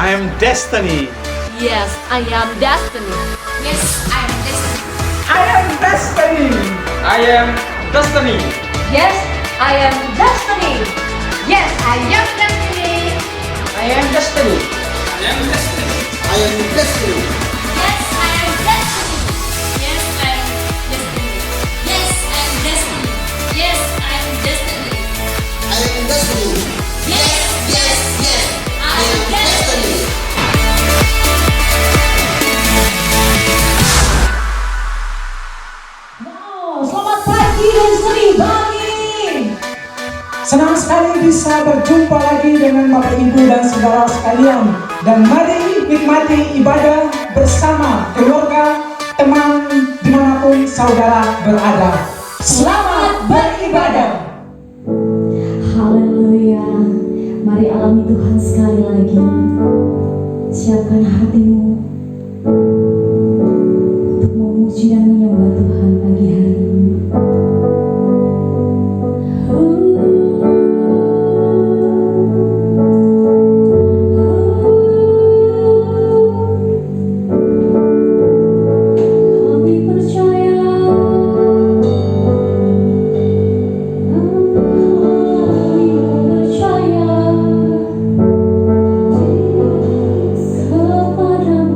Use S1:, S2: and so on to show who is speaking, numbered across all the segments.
S1: I am Destiny.
S2: Yes, I am Destiny.
S3: Yes, I'm Destiny.
S4: I am Destiny.
S5: I am Destiny.
S2: Yes, I am Destiny.
S3: Yes, I am Destiny.
S5: I am Destiny.
S6: I am Destiny.
S3: Yes, I am Destiny. Yes, I am Destiny. Yes, I am Destiny. Yes, I am Destiny.
S6: I am Destiny.
S3: Yes, yes, yes. I am Destiny.
S4: Wow, selamat pagi Destiny Bangin. Senang sekali bisa berjumpa lagi dengan Bapak Ibu dan saudara sekalian. Dan mari nikmati ibadah bersama keluarga, teman, dimanapun saudara berada. Selamat beribadah.
S7: Haleluya. Mari alami Tuhan sekali lagi. Siapkan hatimu untuk memuji dan menyembah Tuhan pagi hari ini. Kami percaya. Kami percaya kepadamu.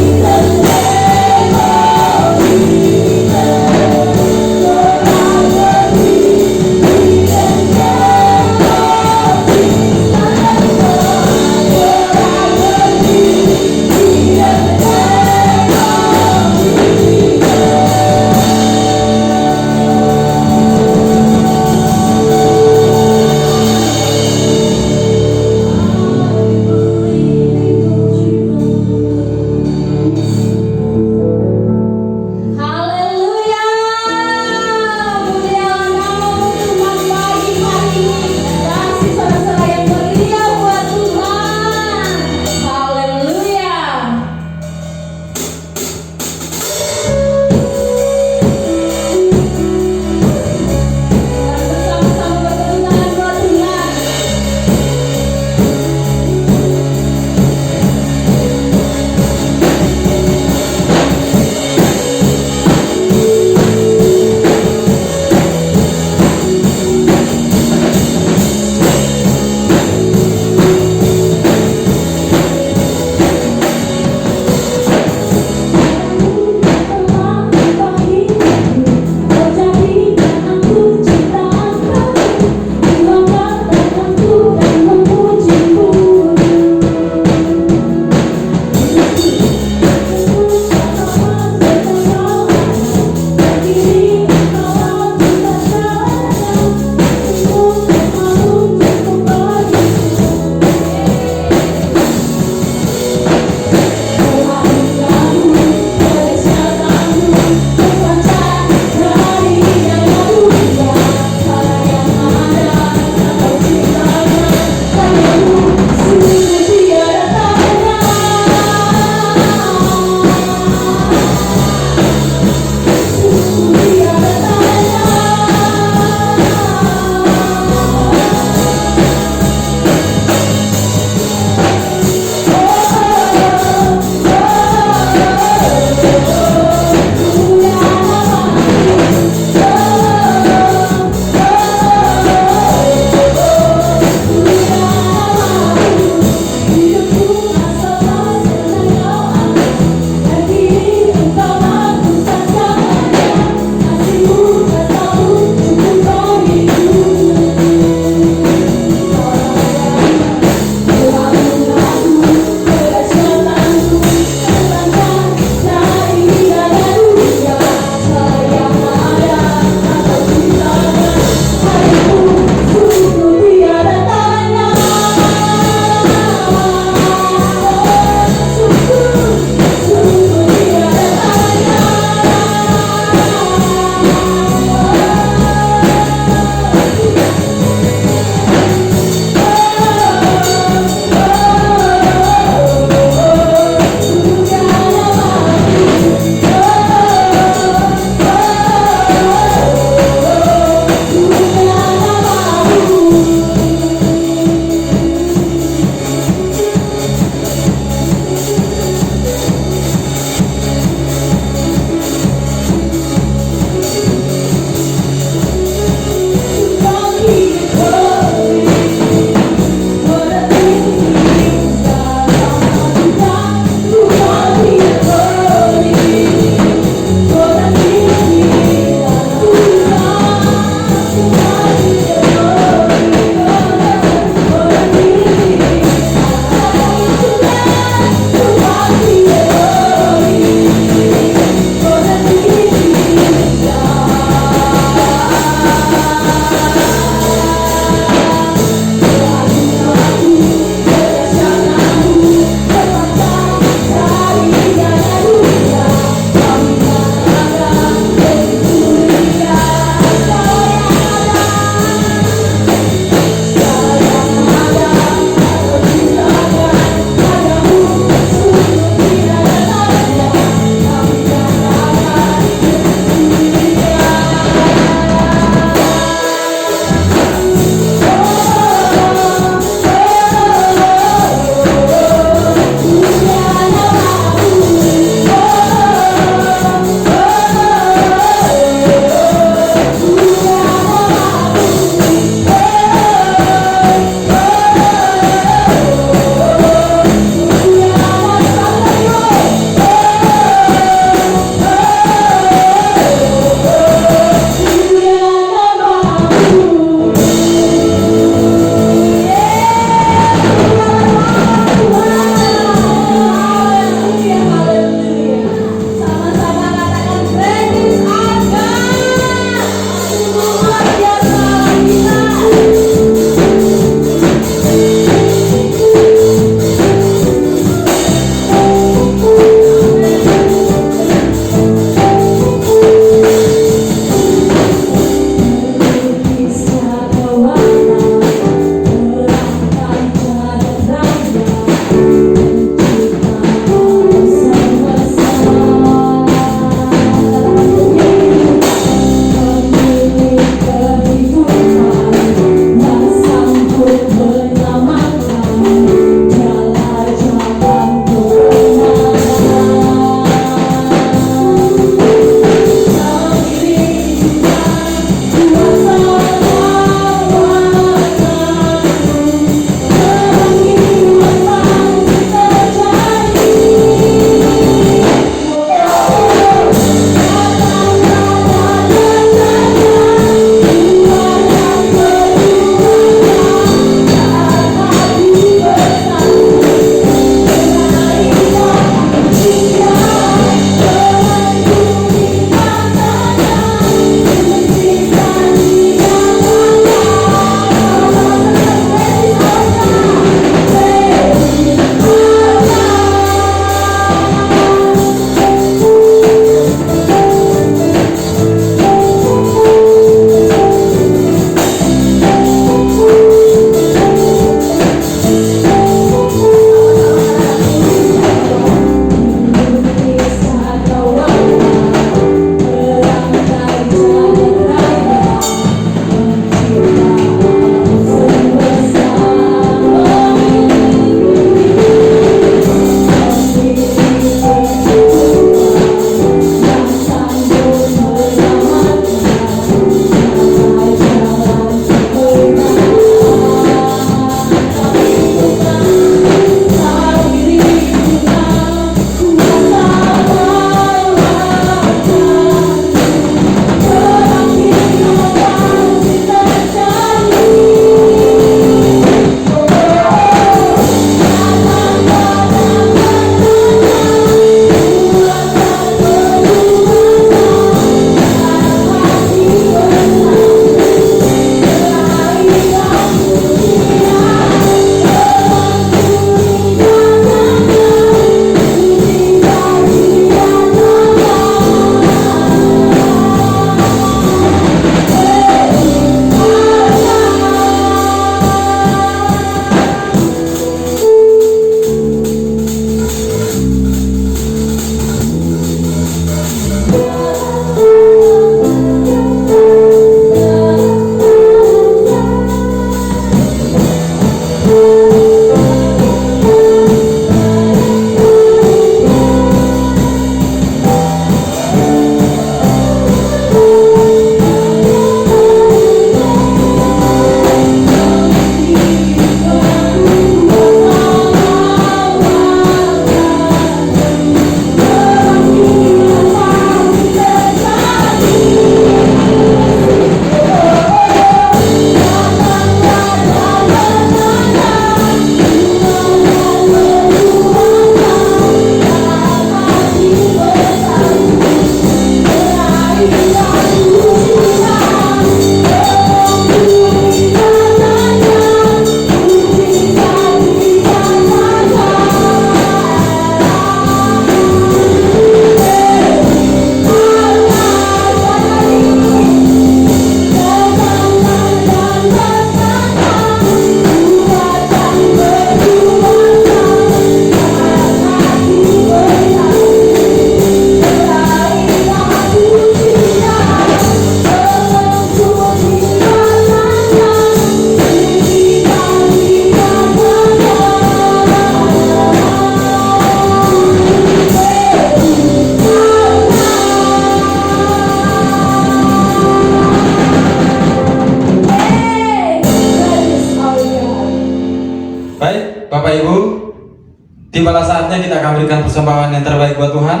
S1: Tibalah saatnya kita akan berikan persembahan yang terbaik buat Tuhan.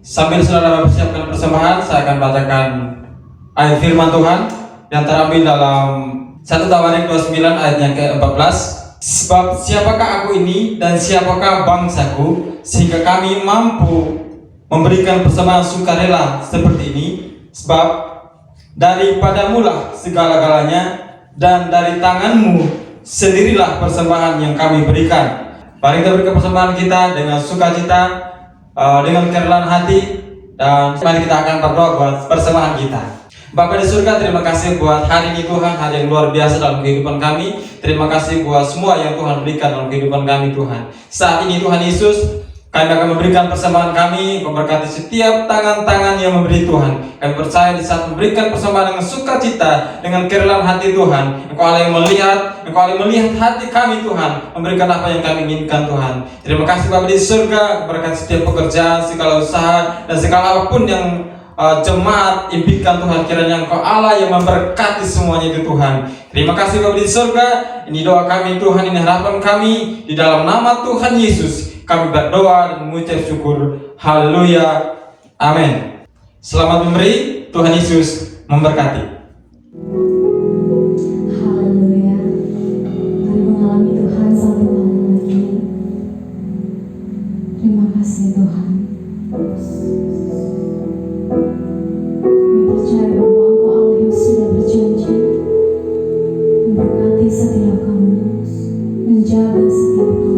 S1: Sambil saudara mempersiapkan persembahan, saya akan bacakan ayat firman Tuhan yang terambil dalam 1 Tawarik 29 ayatnya ke-14. Sebab siapakah aku ini dan siapakah bangsaku sehingga kami mampu memberikan persembahan sukarela seperti ini? Sebab daripadamulah segala-galanya dan dari tanganmu sendirilah persembahan yang kami berikan. Mari kita berikan persembahan kita dengan sukacita, dengan kerelaan hati, dan mari kita akan berdoa buat persembahan kita. Bapa di surga, terima kasih buat hari ini Tuhan, hari yang luar biasa dalam kehidupan kami. Terima kasih buat semua yang Tuhan berikan dalam kehidupan kami Tuhan. Saat ini Tuhan Yesus, kami akan memberikan persembahan kami, memberkati setiap tangan-tangan yang memberi Tuhan. Kami percaya di saat memberikan persembahan dengan sukacita, dengan kerelaan hati Tuhan, Engkau Allah yang melihat, Engkau Allah yang melihat hati kami Tuhan, memberikan apa yang kami inginkan Tuhan. Terima kasih Bapa di surga, berkati setiap pekerjaan, segala usaha, dan segala apapun yang jemaat impikan Tuhan, kiranya Engkau Allah yang memberkati semuanya itu Tuhan. Terima kasih Bapa di surga. Ini doa kami Tuhan, ini harapan kami, di dalam nama Tuhan Yesus kami berdoa dan mengucap syukur. Haleluya, amin. Selamat memberi, Tuhan Yesus memberkati.
S7: Haleluya. Mari mengalami Tuhan satu kali lagi. Terima kasih Tuhan. Kami percaya bahwa Engkau Allah yang sudah berjanji memberkati setiap kami, menjaga setiap kami.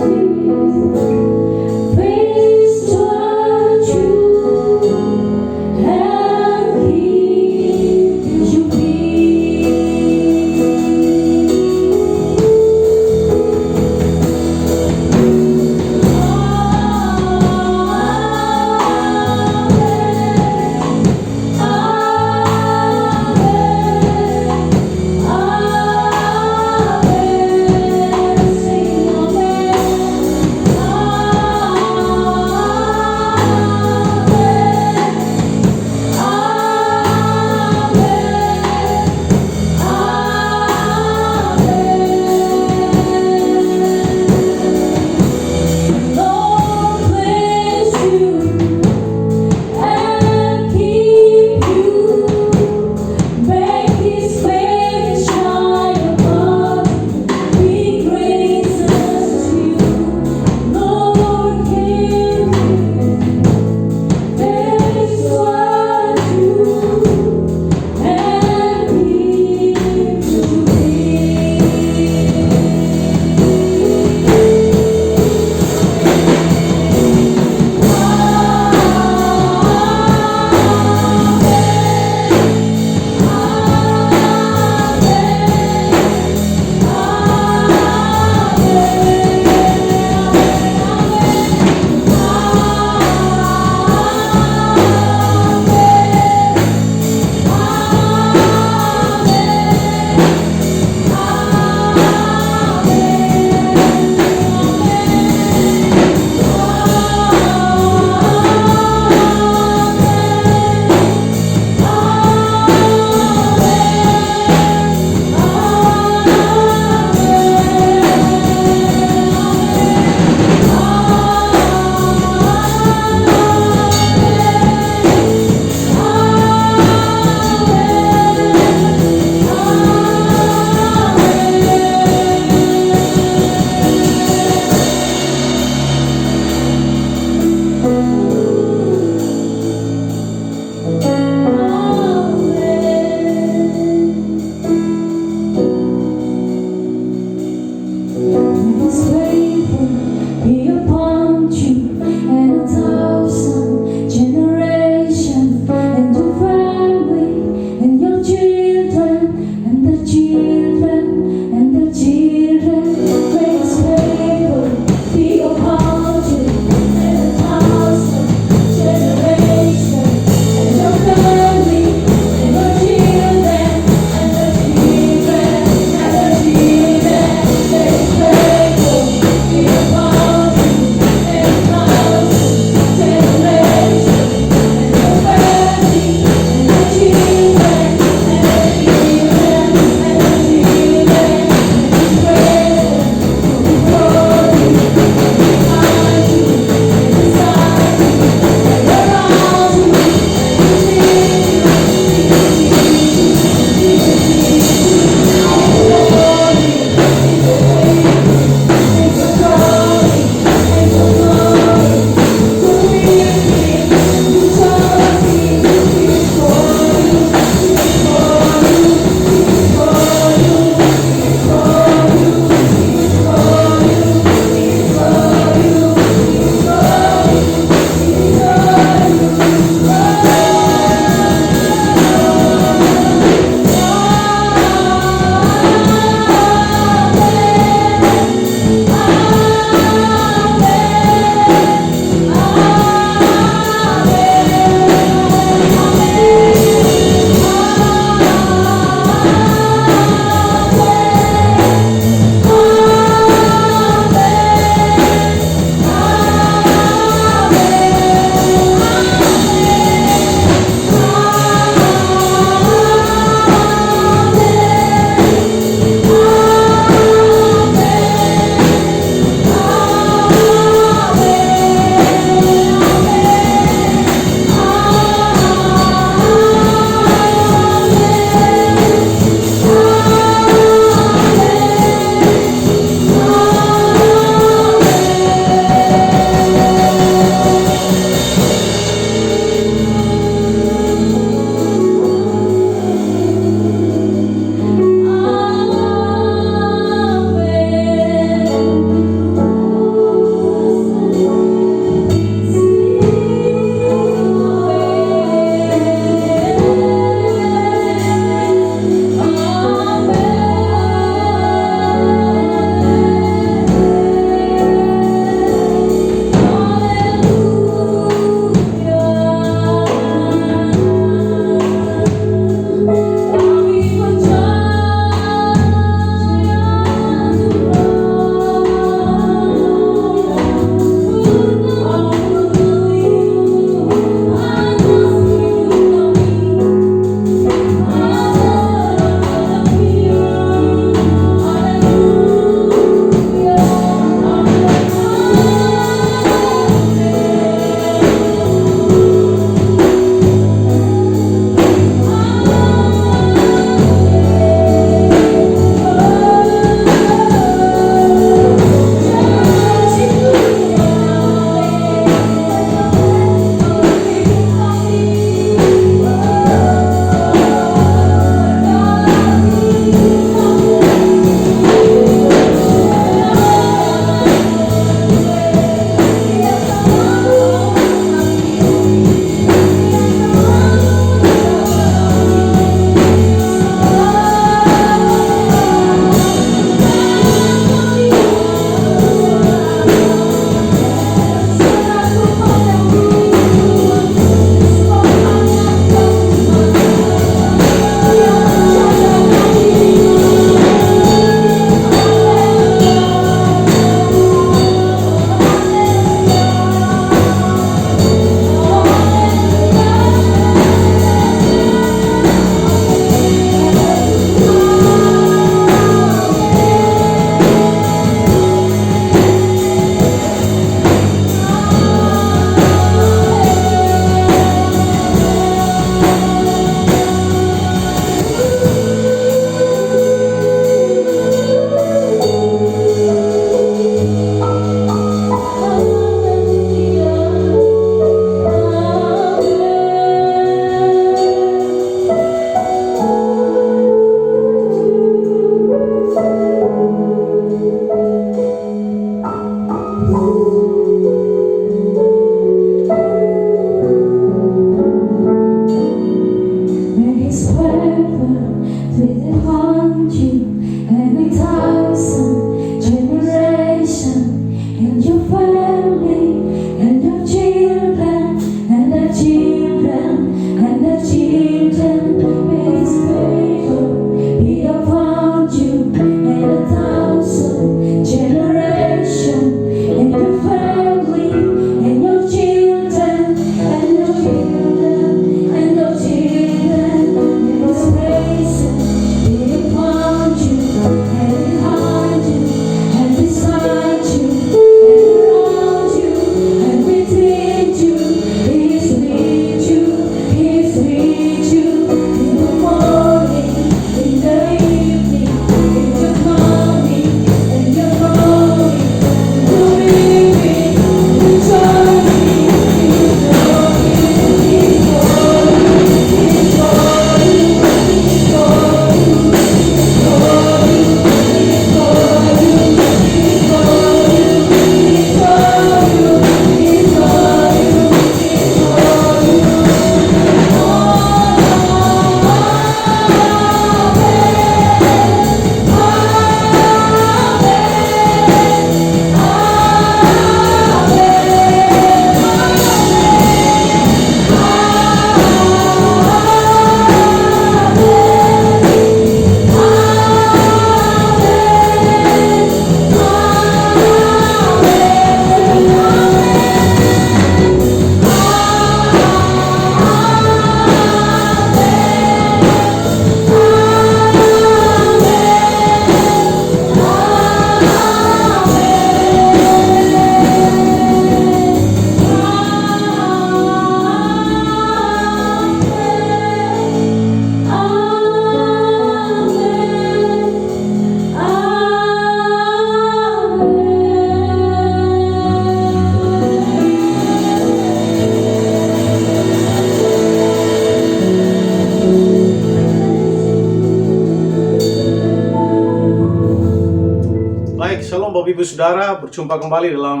S8: Shalom Bapak Ibu Saudara, berjumpa kembali dalam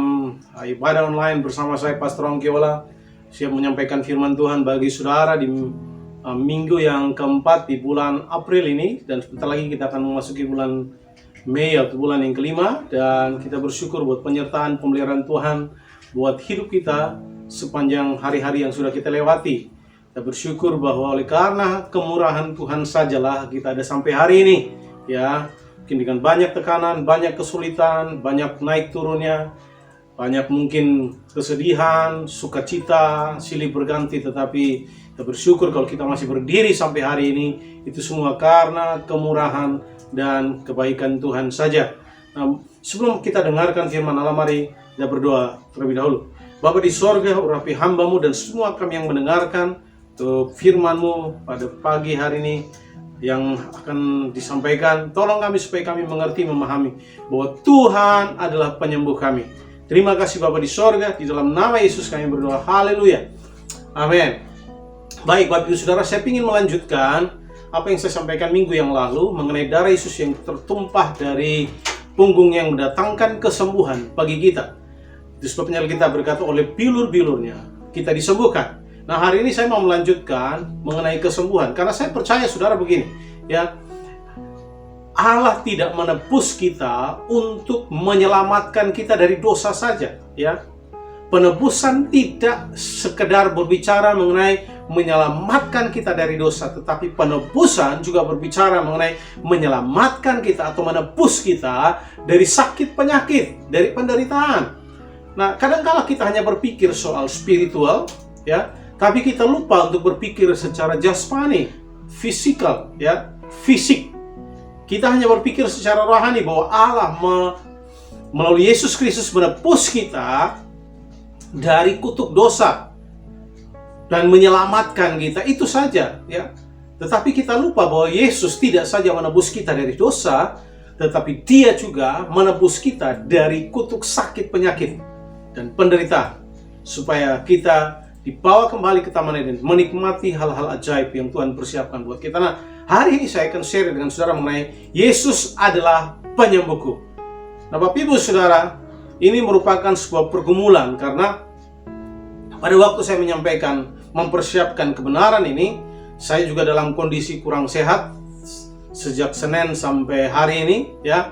S8: ibadah online bersama saya Pastor Ongkiola. Siap menyampaikan firman Tuhan bagi saudara di minggu yang keempat di bulan April ini. Dan sebentar lagi kita akan memasuki bulan Mei atau bulan yang kelima. Dan kita bersyukur buat penyertaan pemeliharaan Tuhan buat hidup kita sepanjang hari-hari yang sudah kita lewati. Kita bersyukur bahwa oleh karena kemurahan Tuhan sajalah kita ada sampai hari ini, ya. Mungkin dengan banyak tekanan, banyak kesulitan, banyak naik turunnya, banyak mungkin kesedihan, sukacita, silih berganti, tetapi kita bersyukur kalau kita masih berdiri sampai hari ini, itu semua karena kemurahan dan kebaikan Tuhan saja. Nah, sebelum kita dengarkan firman Allah, mari kita berdoa terlebih dahulu. Bapa di sorga, urapi hamba-Mu dan semua kami yang mendengarkan firman-Mu pada pagi hari ini yang akan disampaikan. Tolong kami supaya kami mengerti, memahami bahwa Tuhan adalah penyembuh kami. Terima kasih Bapa di sorga, di dalam nama Yesus kami berdoa, haleluya, amin. Baik Bapak Ibu Saudara, saya ingin melanjutkan apa yang saya sampaikan minggu yang lalu mengenai darah Yesus yang tertumpah dari punggung yang mendatangkan kesembuhan bagi kita. Itu sebabnya kita berkata oleh bilur-bilurnya kita disembuhkan. Nah, hari ini saya mau melanjutkan mengenai kesembuhan, karena saya percaya saudara begini, ya, Allah tidak menebus kita untuk menyelamatkan kita dari dosa saja, ya. Penebusan tidak sekedar berbicara mengenai menyelamatkan kita dari dosa, tetapi penebusan juga berbicara mengenai menyelamatkan kita atau menebus kita dari sakit penyakit, dari penderitaan. Nah, kadang-kala kita hanya berpikir soal spiritual, ya, tapi kita lupa untuk berpikir secara jasmani, fisikal, ya, fisik. Kita hanya berpikir secara rohani bahwa Allah melalui Yesus Kristus menebus kita dari kutuk dosa dan menyelamatkan kita, itu saja, ya. Tetapi kita lupa bahwa Yesus tidak saja menebus kita dari dosa, tetapi Dia juga menebus kita dari kutuk sakit penyakit dan penderitaan, supaya kita dibawa kembali ke Taman Eden, menikmati hal-hal ajaib yang Tuhan persiapkan buat kita. Nah, hari ini saya akan share dengan saudara mengenai Yesus adalah penyembuhku. Nah, Bapak Ibu Saudara, ini merupakan sebuah pergumulan, karena pada waktu saya menyampaikan, mempersiapkan kebenaran ini, saya juga dalam kondisi kurang sehat sejak Senin sampai hari ini, ya.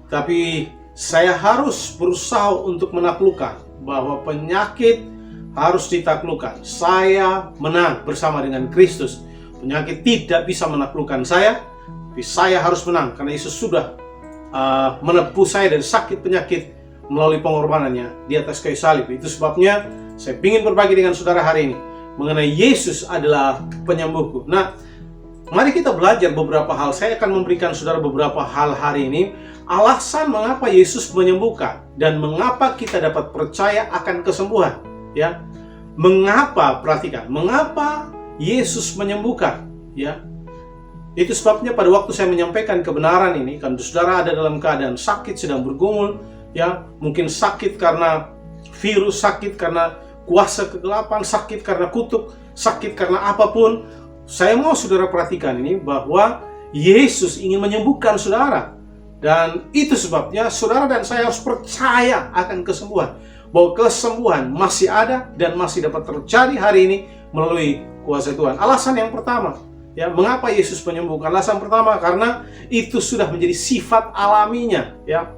S8: Tapi saya harus berusaha untuk menaklukkan bahwa penyakit harus ditaklukkan. Saya menang bersama dengan Kristus. Penyakit tidak bisa menaklukkan saya, tapi saya harus menang karena Yesus sudah menebus saya dari sakit penyakit melalui pengorbanannya di atas kayu salib. Itu sebabnya saya ingin berbagi dengan saudara hari ini mengenai Yesus adalah penyembuhku. Nah, mari kita belajar beberapa hal. Saya akan memberikan saudara beberapa hal hari ini, alasan mengapa Yesus menyembuhkan dan mengapa kita dapat percaya akan kesembuhan. Ya, mengapa? Perhatikan, mengapa Yesus menyembuhkan? Ya, itu sebabnya pada waktu saya menyampaikan kebenaran ini, kan saudara ada dalam keadaan sakit, sedang bergumul, ya, mungkin sakit karena virus, sakit karena kuasa kegelapan, sakit karena kutuk, sakit karena apapun. Saya mau saudara perhatikan ini bahwa Yesus ingin menyembuhkan saudara, dan itu sebabnya saudara dan saya harus percaya akan kesembuhan. Bahwa kesembuhan masih ada dan masih dapat terjadi hari ini melalui kuasa Tuhan. Alasan yang pertama, ya, mengapa Yesus menyembuhkan? Alasan pertama, karena itu sudah menjadi sifat alaminya, ya.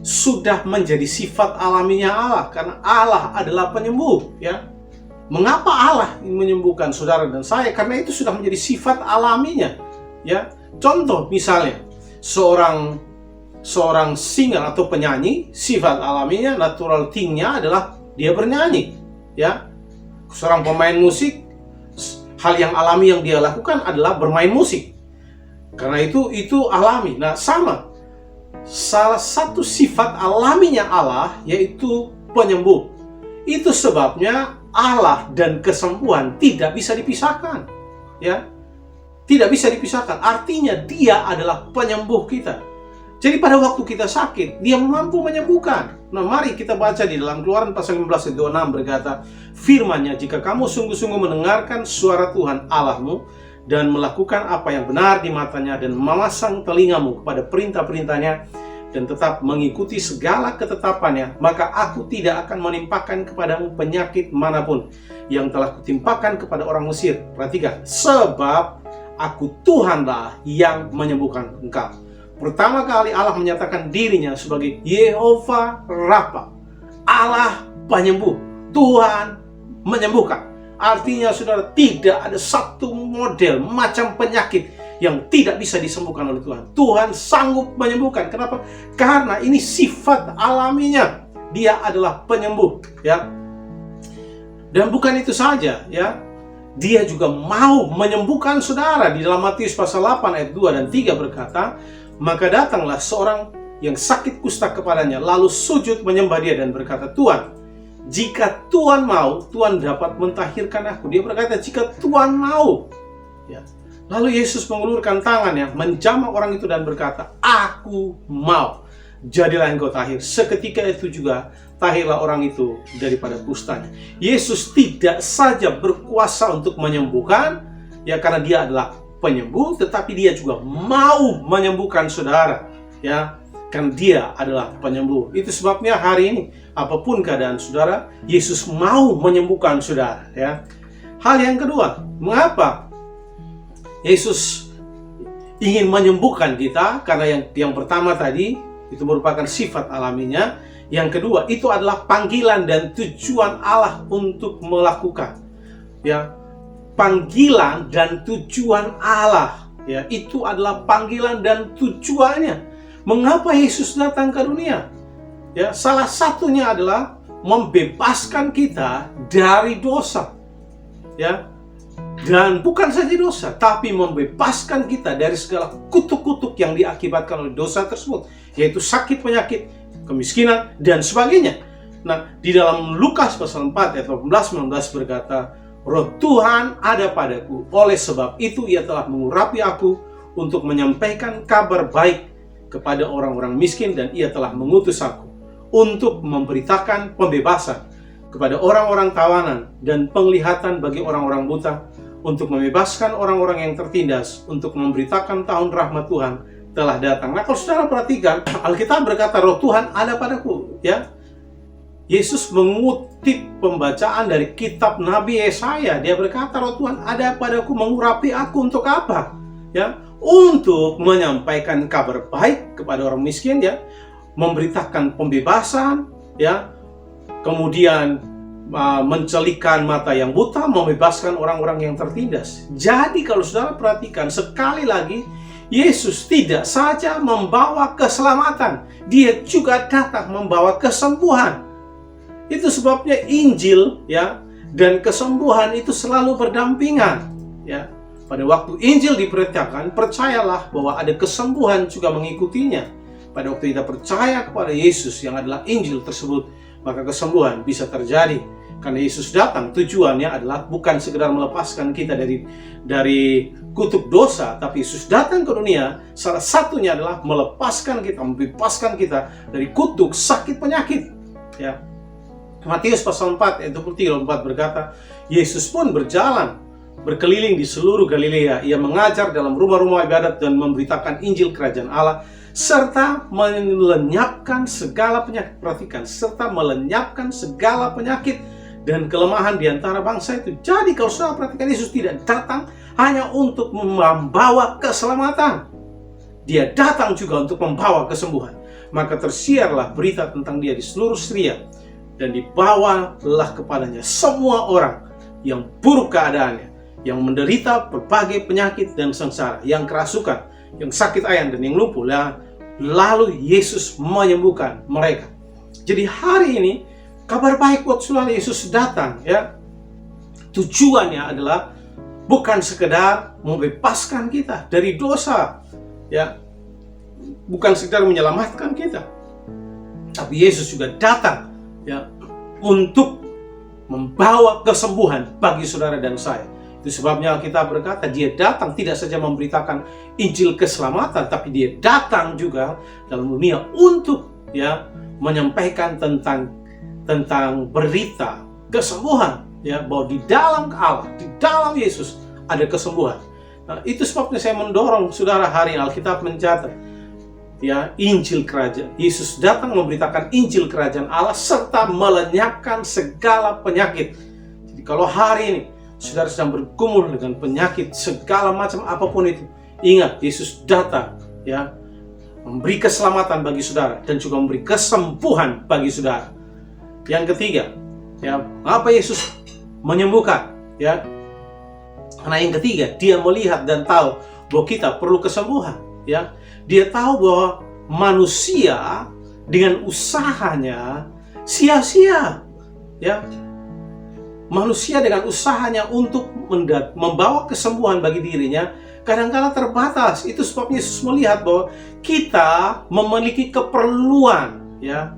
S8: Sudah menjadi sifat alaminya Allah, karena Allah adalah penyembuh, ya. Mengapa Allah ingin menyembuhkan saudara dan saya? Karena itu sudah menjadi sifat alaminya, ya. Contoh misalnya, seorang singer atau penyanyi, sifat alaminya, natural thing-nya adalah dia bernyanyi, ya. Seorang pemain musik, hal yang alami yang dia lakukan adalah bermain musik. Karena itu alami. Nah, sama. Salah satu sifat alaminya Allah yaitu penyembuh. Itu sebabnya Allah dan kesembuhan tidak bisa dipisahkan, ya. Tidak bisa dipisahkan. Artinya Dia adalah penyembuh kita. Jadi pada waktu kita sakit, Dia mampu menyembuhkan. Nah, mari kita baca di dalam Keluaran pasal 15 ayat 26 berkata, firman-Nya, jika kamu sungguh-sungguh mendengarkan suara Tuhan Allahmu dan melakukan apa yang benar di matanya dan memasang telingamu kepada perintah-perintahnya, dan tetap mengikuti segala ketetapannya, maka aku tidak akan menimpakan kepadamu penyakit manapun yang telah kutimpakan kepada orang Mesir. Perhatikan, sebab aku Tuhanlah yang menyembuhkan engkau. Pertama kali Allah menyatakan dirinya sebagai Yehova Rafa, Allah penyembuh, Tuhan menyembuhkan. Artinya saudara, tidak ada satu model macam penyakit yang tidak bisa disembuhkan oleh Tuhan. Tuhan sanggup menyembuhkan. Kenapa? Karena ini sifat alaminya. Dia adalah penyembuh, ya. Dan bukan itu saja, ya. Dia juga mau menyembuhkan saudara. Di dalam Matius pasal 8 ayat 2 dan 3 berkata, maka datanglah seorang yang sakit kusta kepadanya, lalu sujud menyembah dia dan berkata, Tuhan, jika Tuhan mau, Tuhan dapat mentahirkan aku. Dia berkata, jika Tuhan mau, ya. Lalu Yesus mengulurkan tangannya, menjamah orang itu dan berkata, aku mau, jadilah engkau tahir. Seketika itu juga tahirlah orang itu daripada kustanya. Yesus tidak saja berkuasa untuk menyembuhkan, ya, karena dia adalah penyembuh, tetapi dia juga mau menyembuhkan saudara, ya, karena dia adalah penyembuh. Itu sebabnya hari ini, apapun keadaan saudara, Yesus mau menyembuhkan saudara, ya. Hal yang kedua, mengapa Yesus ingin menyembuhkan kita? Karena yang pertama tadi itu merupakan sifat alaminya. Yang kedua, itu adalah panggilan dan tujuan Allah untuk melakukan, ya. Panggilan dan tujuan Allah, ya, itu adalah panggilan dan tujuannya. Mengapa Yesus datang ke dunia? Ya, salah satunya adalah membebaskan kita dari dosa, ya. Dan bukan saja dosa, tapi membebaskan kita dari segala kutuk-kutuk yang diakibatkan oleh dosa tersebut, yaitu sakit, penyakit, kemiskinan, dan sebagainya. Nah, di dalam Lukas pasal 4 ayat 18-19 berkata, Roh Tuhan ada padaku, oleh sebab itu ia telah mengurapi aku untuk menyampaikan kabar baik kepada orang-orang miskin, dan ia telah mengutus aku untuk memberitakan pembebasan kepada orang-orang tawanan dan penglihatan bagi orang-orang buta, untuk membebaskan orang-orang yang tertindas, untuk memberitakan tahun rahmat Tuhan telah datang. Nah, kalau saudara perhatikan, Alkitab berkata Roh Tuhan ada padaku, ya. Yesus mengutip pembacaan dari kitab Nabi Yesaya. Dia berkata, Roh Tuhan ada padaku, mengurapi aku untuk apa? Ya, untuk menyampaikan kabar baik kepada orang miskin, ya, memberitakan pembebasan, ya, kemudian mencelikan mata yang buta, membebaskan orang-orang yang tertindas. Jadi kalau saudara perhatikan, sekali lagi, Yesus tidak saja membawa keselamatan, dia juga datang membawa kesembuhan. Itu sebabnya Injil, ya, dan kesembuhan itu selalu berdampingan, ya. Pada waktu Injil diberitakan, percayalah bahwa ada kesembuhan juga mengikutinya. Pada waktu kita percaya kepada Yesus yang adalah Injil tersebut, maka kesembuhan bisa terjadi. Karena Yesus datang, tujuannya adalah bukan sekedar melepaskan kita dari kutuk dosa, tapi Yesus datang ke dunia, salah satunya adalah melepaskan kita, membebaskan kita dari kutuk sakit penyakit, ya. Matius pasal 4 ayat 23-24 berkata, Yesus pun berjalan berkeliling di seluruh Galilea. Ia mengajar dalam rumah-rumah ibadat dan memberitakan Injil Kerajaan Allah, serta melenyapkan segala penyakit. Perhatikan, serta melenyapkan segala penyakit dan kelemahan di antara bangsa itu. Jadi kalau saudara perhatikan, Yesus tidak datang hanya untuk membawa keselamatan, dia datang juga untuk membawa kesembuhan. Maka tersiarlah berita tentang dia di seluruh Syria, dan dibawalah kepadanya semua orang yang buruk keadaannya, yang menderita berbagai penyakit dan sengsara, yang kerasukan, yang sakit ayan, dan yang lumpuh. Lalu Yesus menyembuhkan mereka. Jadi hari ini kabar baik buat saudara, Yesus datang, ya. Tujuannya adalah bukan sekedar membebaskan kita dari dosa, ya. Bukan sekedar menyelamatkan kita, tapi Yesus juga datang, ya, untuk membawa kesembuhan bagi saudara dan saya. Itu sebabnya Alkitab berkata dia datang tidak saja memberitakan Injil keselamatan, tapi dia datang juga dalam dunia untuk, ya, menyampaikan tentang berita kesembuhan, ya, bahwa di dalam Allah, di dalam Yesus ada kesembuhan. Nah, itu sebabnya saya mendorong saudara hari Alkitab mencatat ya Injil kerajaan. Yesus datang memberitakan Injil kerajaan Allah serta melenyapkan segala penyakit. Jadi kalau hari ini saudara sedang bergumul dengan penyakit segala macam apapun itu, ingat Yesus datang ya memberi keselamatan bagi saudara dan juga memberi kesembuhan bagi saudara. Yang ketiga, ya, mengapa Yesus menyembuhkan? Ya, karena yang ketiga, dia melihat dan tahu bahwa kita perlu kesembuhan. Ya, dia tahu bahwa manusia dengan usahanya sia-sia. Ya, manusia dengan usahanya untuk membawa kesembuhan bagi dirinya kadang-kala terbatas. Itu sebabnya Yesus melihat bahwa kita memiliki keperluan, ya,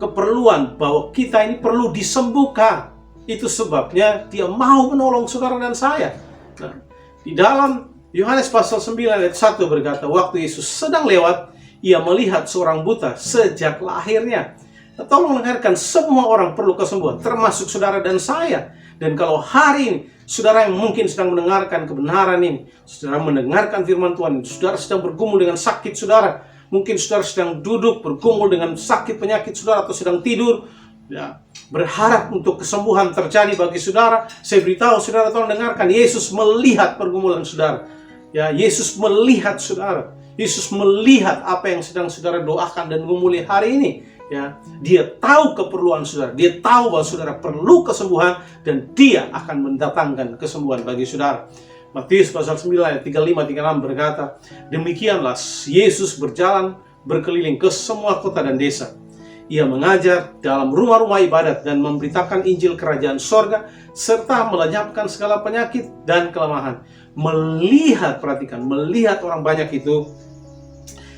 S8: keperluan bahwa kita ini perlu disembuhkan. Itu sebabnya dia mau menolong saudara dan saya. Nah, di dalam Yohanes pasal 9 ayat 1 berkata, waktu Yesus sedang lewat, ia melihat seorang buta sejak lahirnya. Nah, tolong dengarkan, semua orang perlu kesembuhan, termasuk saudara dan saya. Dan kalau hari ini, saudara yang mungkin sedang mendengarkan kebenaran ini, saudara mendengarkan firman Tuhan, saudara sedang bergumul dengan sakit saudara, mungkin saudara sedang duduk bergumul dengan sakit penyakit saudara atau sedang tidur, ya, berharap untuk kesembuhan terjadi bagi saudara. Saya beritahu saudara, tolong dengarkan, Yesus melihat pergumulan saudara. Ya, Yesus melihat saudara. Yesus melihat apa yang sedang saudara doakan dan gumuli hari ini. Ya, dia tahu keperluan saudara. Dia tahu bahwa saudara perlu kesembuhan dan dia akan mendatangkan kesembuhan bagi saudara. Matius pasal 9 ayat 35-36 berkata, demikianlah Yesus berjalan berkeliling ke semua kota dan desa. Ia mengajar dalam rumah-rumah ibadat dan memberitakan Injil kerajaan sorga serta melenyapkan segala penyakit dan kelemahan. Melihat, perhatikan, melihat orang banyak itu,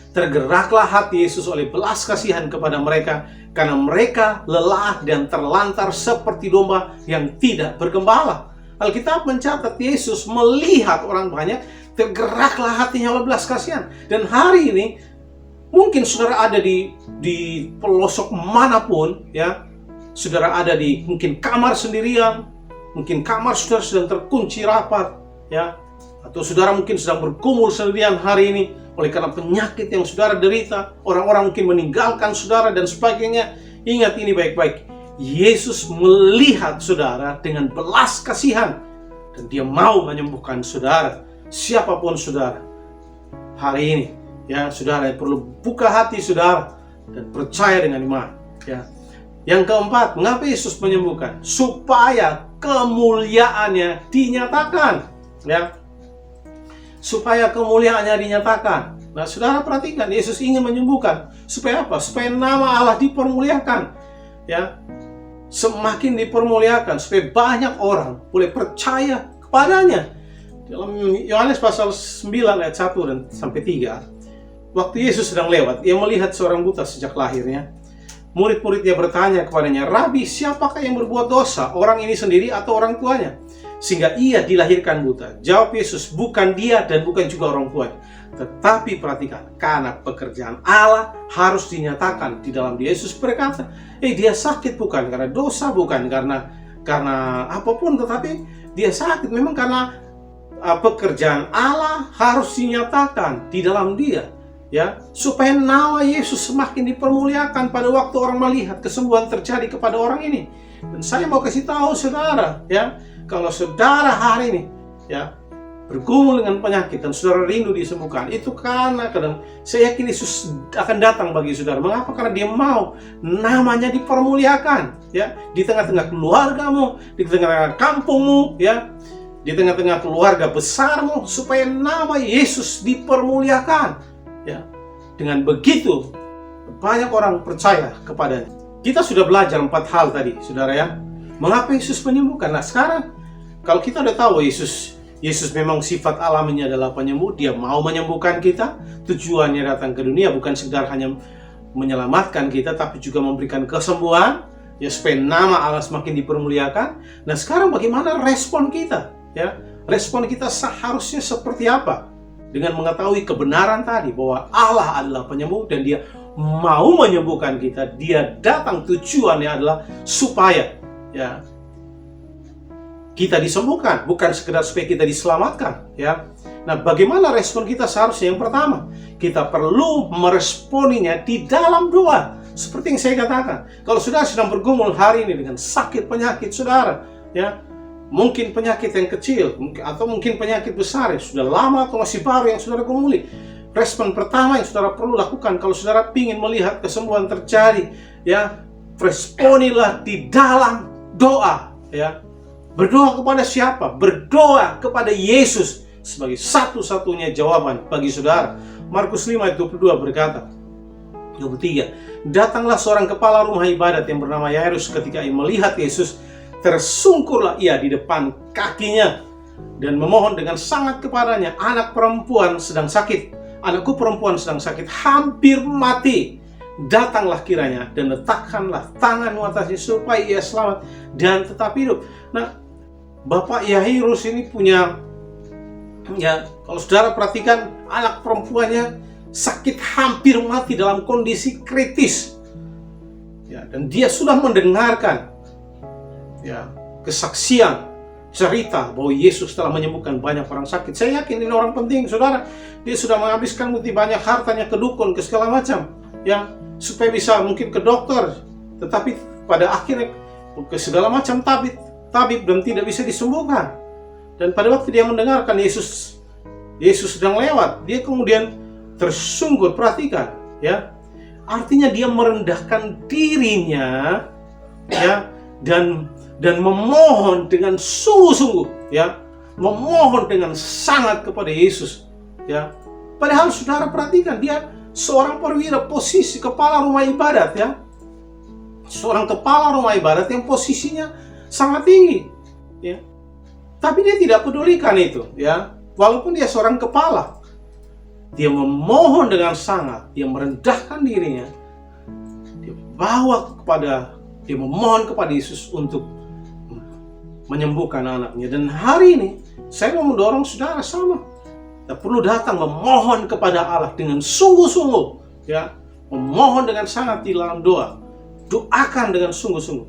S8: tergeraklah hati Yesus oleh belas kasihan kepada mereka karena mereka lelah dan terlantar seperti domba yang tidak bergembala. Alkitab mencatat Yesus melihat orang banyak, tergeraklah hatinya oleh belas kasihan. Dan hari ini mungkin saudara ada di pelosok manapun, ya. Saudara ada di mungkin kamar sendirian, mungkin kamar saudara sedang terkunci rapat, ya. Atau saudara mungkin sedang bergumul sendirian hari ini oleh karena penyakit yang saudara derita, orang-orang mungkin meninggalkan saudara dan sebagainya. Ingat ini baik-baik. Yesus melihat saudara dengan belas kasihan dan dia mau menyembuhkan saudara, siapapun saudara. Hari ini, ya, saudara perlu buka hati saudara dan percaya dengan iman, ya. Yang keempat, mengapa Yesus menyembuhkan? Supaya kemuliaannya dinyatakan, ya. Supaya kemuliaannya dinyatakan. Nah, saudara perhatikan, Yesus ingin menyembuhkan supaya apa? Supaya nama Allah dipermuliakan, ya. Semakin dipermuliakan supaya banyak orang boleh percaya kepadanya. Dalam Yohanes pasal 9 ayat 1 dan sampai 3, waktu Yesus sedang lewat, ia melihat seorang buta sejak lahirnya. Murid-muridnya bertanya kepadanya, Rabi, siapakah yang berbuat dosa, orang ini sendiri atau orang tuanya, sehingga ia dilahirkan buta? Jawab Yesus, bukan dia dan bukan juga orang tuanya. Tetapi perhatikan, karena pekerjaan Allah harus dinyatakan di dalam dia. Yesus berkata, dia sakit bukan karena dosa, bukan karena apapun, tetapi dia sakit memang karena pekerjaan Allah harus dinyatakan di dalam dia, ya, supaya nama Yesus semakin dipermuliakan pada waktu orang melihat kesembuhan terjadi kepada orang ini. Dan saya mau kasih tahu saudara, ya, kalau saudara hari ini, ya, bergumul dengan penyakit dan saudara rindu disembuhkan, itu karena kadang saya yakin Yesus akan datang bagi saudara. Mengapa? Karena dia mau namanya dipermuliakan, ya, di tengah-tengah keluargamu, di tengah-tengah kampungmu, ya, di tengah-tengah keluarga besarmu, supaya nama Yesus dipermuliakan, ya. Dengan begitu banyak orang percaya kepadanya. Kita sudah belajar 4 hal tadi, saudara, ya. Mengapa Yesus menyembuhkan? Nah, sekarang kalau kita udah tahu Yesus memang sifat alaminya adalah penyembuh, dia mau menyembuhkan kita. Tujuannya datang ke dunia bukan sekedar hanya menyelamatkan kita, tapi juga memberikan kesembuhan, ya, supaya nama Allah semakin dipermuliakan. Nah, sekarang bagaimana respon kita? Ya, respon kita seharusnya seperti apa? Dengan mengetahui kebenaran tadi bahwa Allah adalah penyembuh dan dia mau menyembuhkan kita. Dia datang, tujuannya adalah supaya, ya, kita disembuhkan, bukan sekedar supaya kita diselamatkan, ya. Nah, bagaimana respon kita seharusnya? Yang pertama, kita perlu meresponinya di dalam doa. Seperti yang saya katakan, kalau saudara sedang bergumul hari ini dengan sakit penyakit saudara, ya, mungkin penyakit yang kecil, atau mungkin penyakit besar yang sudah lama atau masih baru yang saudara gumuli. Respon pertama yang saudara perlu lakukan kalau saudara ingin melihat kesembuhan terjadi, ya, responilah di dalam doa, ya. Berdoa kepada siapa? Berdoa kepada Yesus sebagai satu-satunya jawaban bagi saudara. Markus 5:22 berkata, 23, datanglah seorang kepala rumah ibadat yang bernama Yairus. Ketika ia melihat Yesus, tersungkurlah ia di depan kakinya dan memohon dengan sangat kepadanya, anak perempuan sedang sakit. Anakku perempuan sedang sakit, hampir mati. Datanglah kiranya dan letakkanlah tanganmu atasnya supaya ia selamat dan tetap hidup. Nah, Bapak Yairus ini punya, ya, kalau saudara perhatikan, anak perempuannya sakit hampir mati dalam kondisi kritis, ya, dan dia sudah mendengarkan, ya, kesaksian cerita bahwa Yesus telah menyembuhkan banyak orang sakit. Saya yakin ini orang penting, saudara. Dia sudah menghabiskan begitu banyak hartanya ke dukun, ke segala macam, ya, supaya bisa mungkin ke dokter, tetapi pada akhirnya ke segala macam tabib dan tidak bisa disembuhkan. Dan pada waktu dia mendengarkan Yesus sedang lewat, dia kemudian tersungkur. Perhatikan, ya, artinya dia merendahkan dirinya, ya, dan memohon dengan sungguh-sungguh, ya, memohon dengan sangat kepada Yesus, ya. Padahal saudara perhatikan, dia seorang perwira, posisi kepala rumah ibadat, ya, seorang kepala rumah ibadat yang posisinya sangat tinggi, ya. Tapi dia tidak pedulikan itu, ya. Walaupun dia seorang kepala, dia memohon dengan sangat, dia merendahkan dirinya, dia memohon kepada Yesus untuk menyembuhkan anaknya. Dan hari ini saya mau mendorong saudara sama, kita perlu datang memohon kepada Allah dengan sungguh-sungguh, ya, memohon dengan sangat di dalam doa. Doakan dengan sungguh-sungguh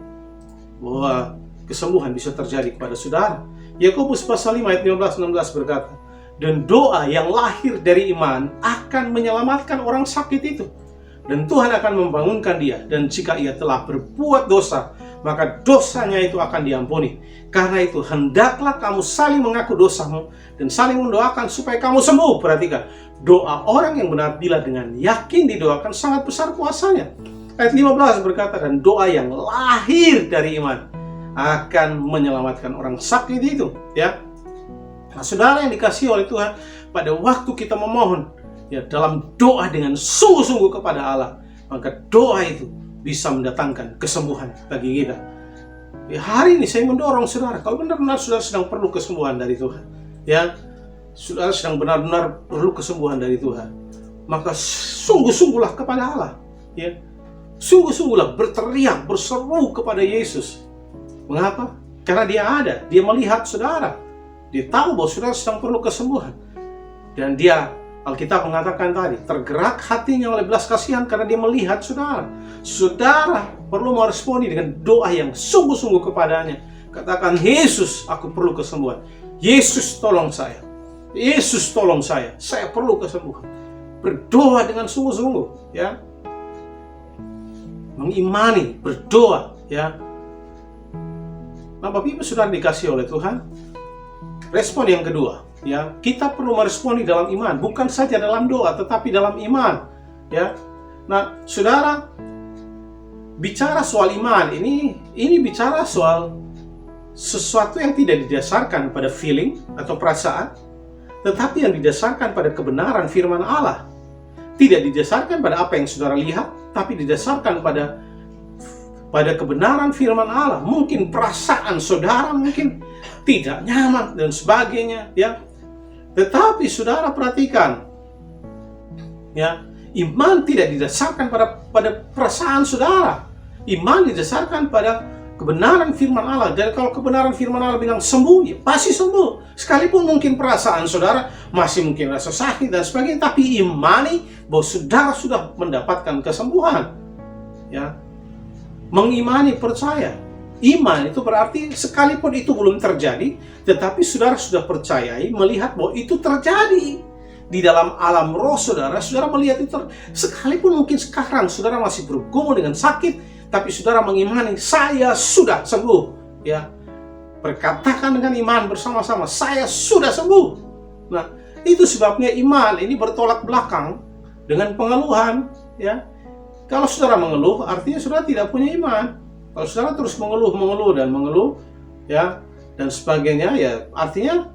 S8: bahwa kesembuhan bisa terjadi kepada saudara. Yakobus pasal 5 ayat 15-16 berkata, dan doa yang lahir dari iman akan menyelamatkan orang sakit itu, dan Tuhan akan membangunkan dia, dan jika ia telah berbuat dosa, maka dosanya itu akan diampuni. Karena itu hendaklah kamu saling mengaku dosamu dan saling mendoakan supaya kamu sembuh. Perhatikan, doa orang yang benar bila dengan yakin didoakan sangat besar kuasanya. Ayat 15 berkata, dan doa yang lahir dari iman akan menyelamatkan orang sakit itu, ya. Nah, saudara yang dikasihi oleh Tuhan, pada waktu kita memohon, ya, dalam doa dengan sungguh-sungguh kepada Allah, maka doa itu bisa mendatangkan kesembuhan bagi kita. Ya, hari ini saya mendorong saudara, kalau benar-benar saudara sedang perlu kesembuhan dari Tuhan, ya, saudara sedang benar-benar perlu kesembuhan dari Tuhan, maka sungguh-sungguhlah kepada Allah, ya. Sungguh-sungguhlah berteriak, berseru kepada Yesus. Mengapa? Karena dia ada, dia melihat saudara, dia tahu bahwa saudara sedang perlu kesembuhan. Dan dia, Alkitab mengatakan tadi, tergerak hatinya oleh belas kasihan karena dia melihat saudara. Saudara perlu meresponi dengan doa yang sungguh-sungguh kepadanya. Katakan, Yesus, aku perlu kesembuhan. Yesus, tolong saya. Yesus, tolong saya perlu kesembuhan. Berdoa dengan sungguh-sungguh, ya. Mengimani, berdoa, ya. Nah, Bapak Ibu saudara dikasih oleh Tuhan, respon yang kedua, ya, kita perlu meresponi dalam iman, bukan saja dalam doa, tetapi dalam iman, ya. Nah, saudara, bicara soal iman, ini bicara soal sesuatu yang tidak didasarkan pada feeling atau perasaan, tetapi yang didasarkan pada kebenaran firman Allah. Tidak didasarkan pada apa yang saudara lihat, tapi didasarkan pada kebenaran firman Allah. Mungkin perasaan saudara mungkin tidak nyaman dan sebagainya, ya. Tetapi saudara perhatikan, ya, iman tidak didasarkan pada perasaan saudara. Iman didasarkan pada kebenaran firman Allah. Dan kalau kebenaran firman Allah bilang sembuh, ya pasti sembuh. Sekalipun mungkin perasaan saudara masih mungkin rasa sakit dan sebagainya, tapi imani bahwa saudara sudah mendapatkan kesembuhan, ya. Mengimani, percaya. iman itu berarti sekalipun itu belum terjadi, tetapi saudara sudah percayai, melihat bahwa itu terjadi di dalam alam roh saudara. Saudara melihat itu, sekalipun mungkin sekarang saudara masih bergumul dengan sakit, tapi saudara mengimani, saya sudah sembuh. Ya, berkatakan dengan iman bersama-sama, saya sudah sembuh. Nah, itu sebabnya iman ini bertolak belakang dengan pengeluhan. Ya, kalau saudara mengeluh, artinya saudara tidak punya iman. Kalau saudara terus mengeluh, ya, dan sebagainya, ya, artinya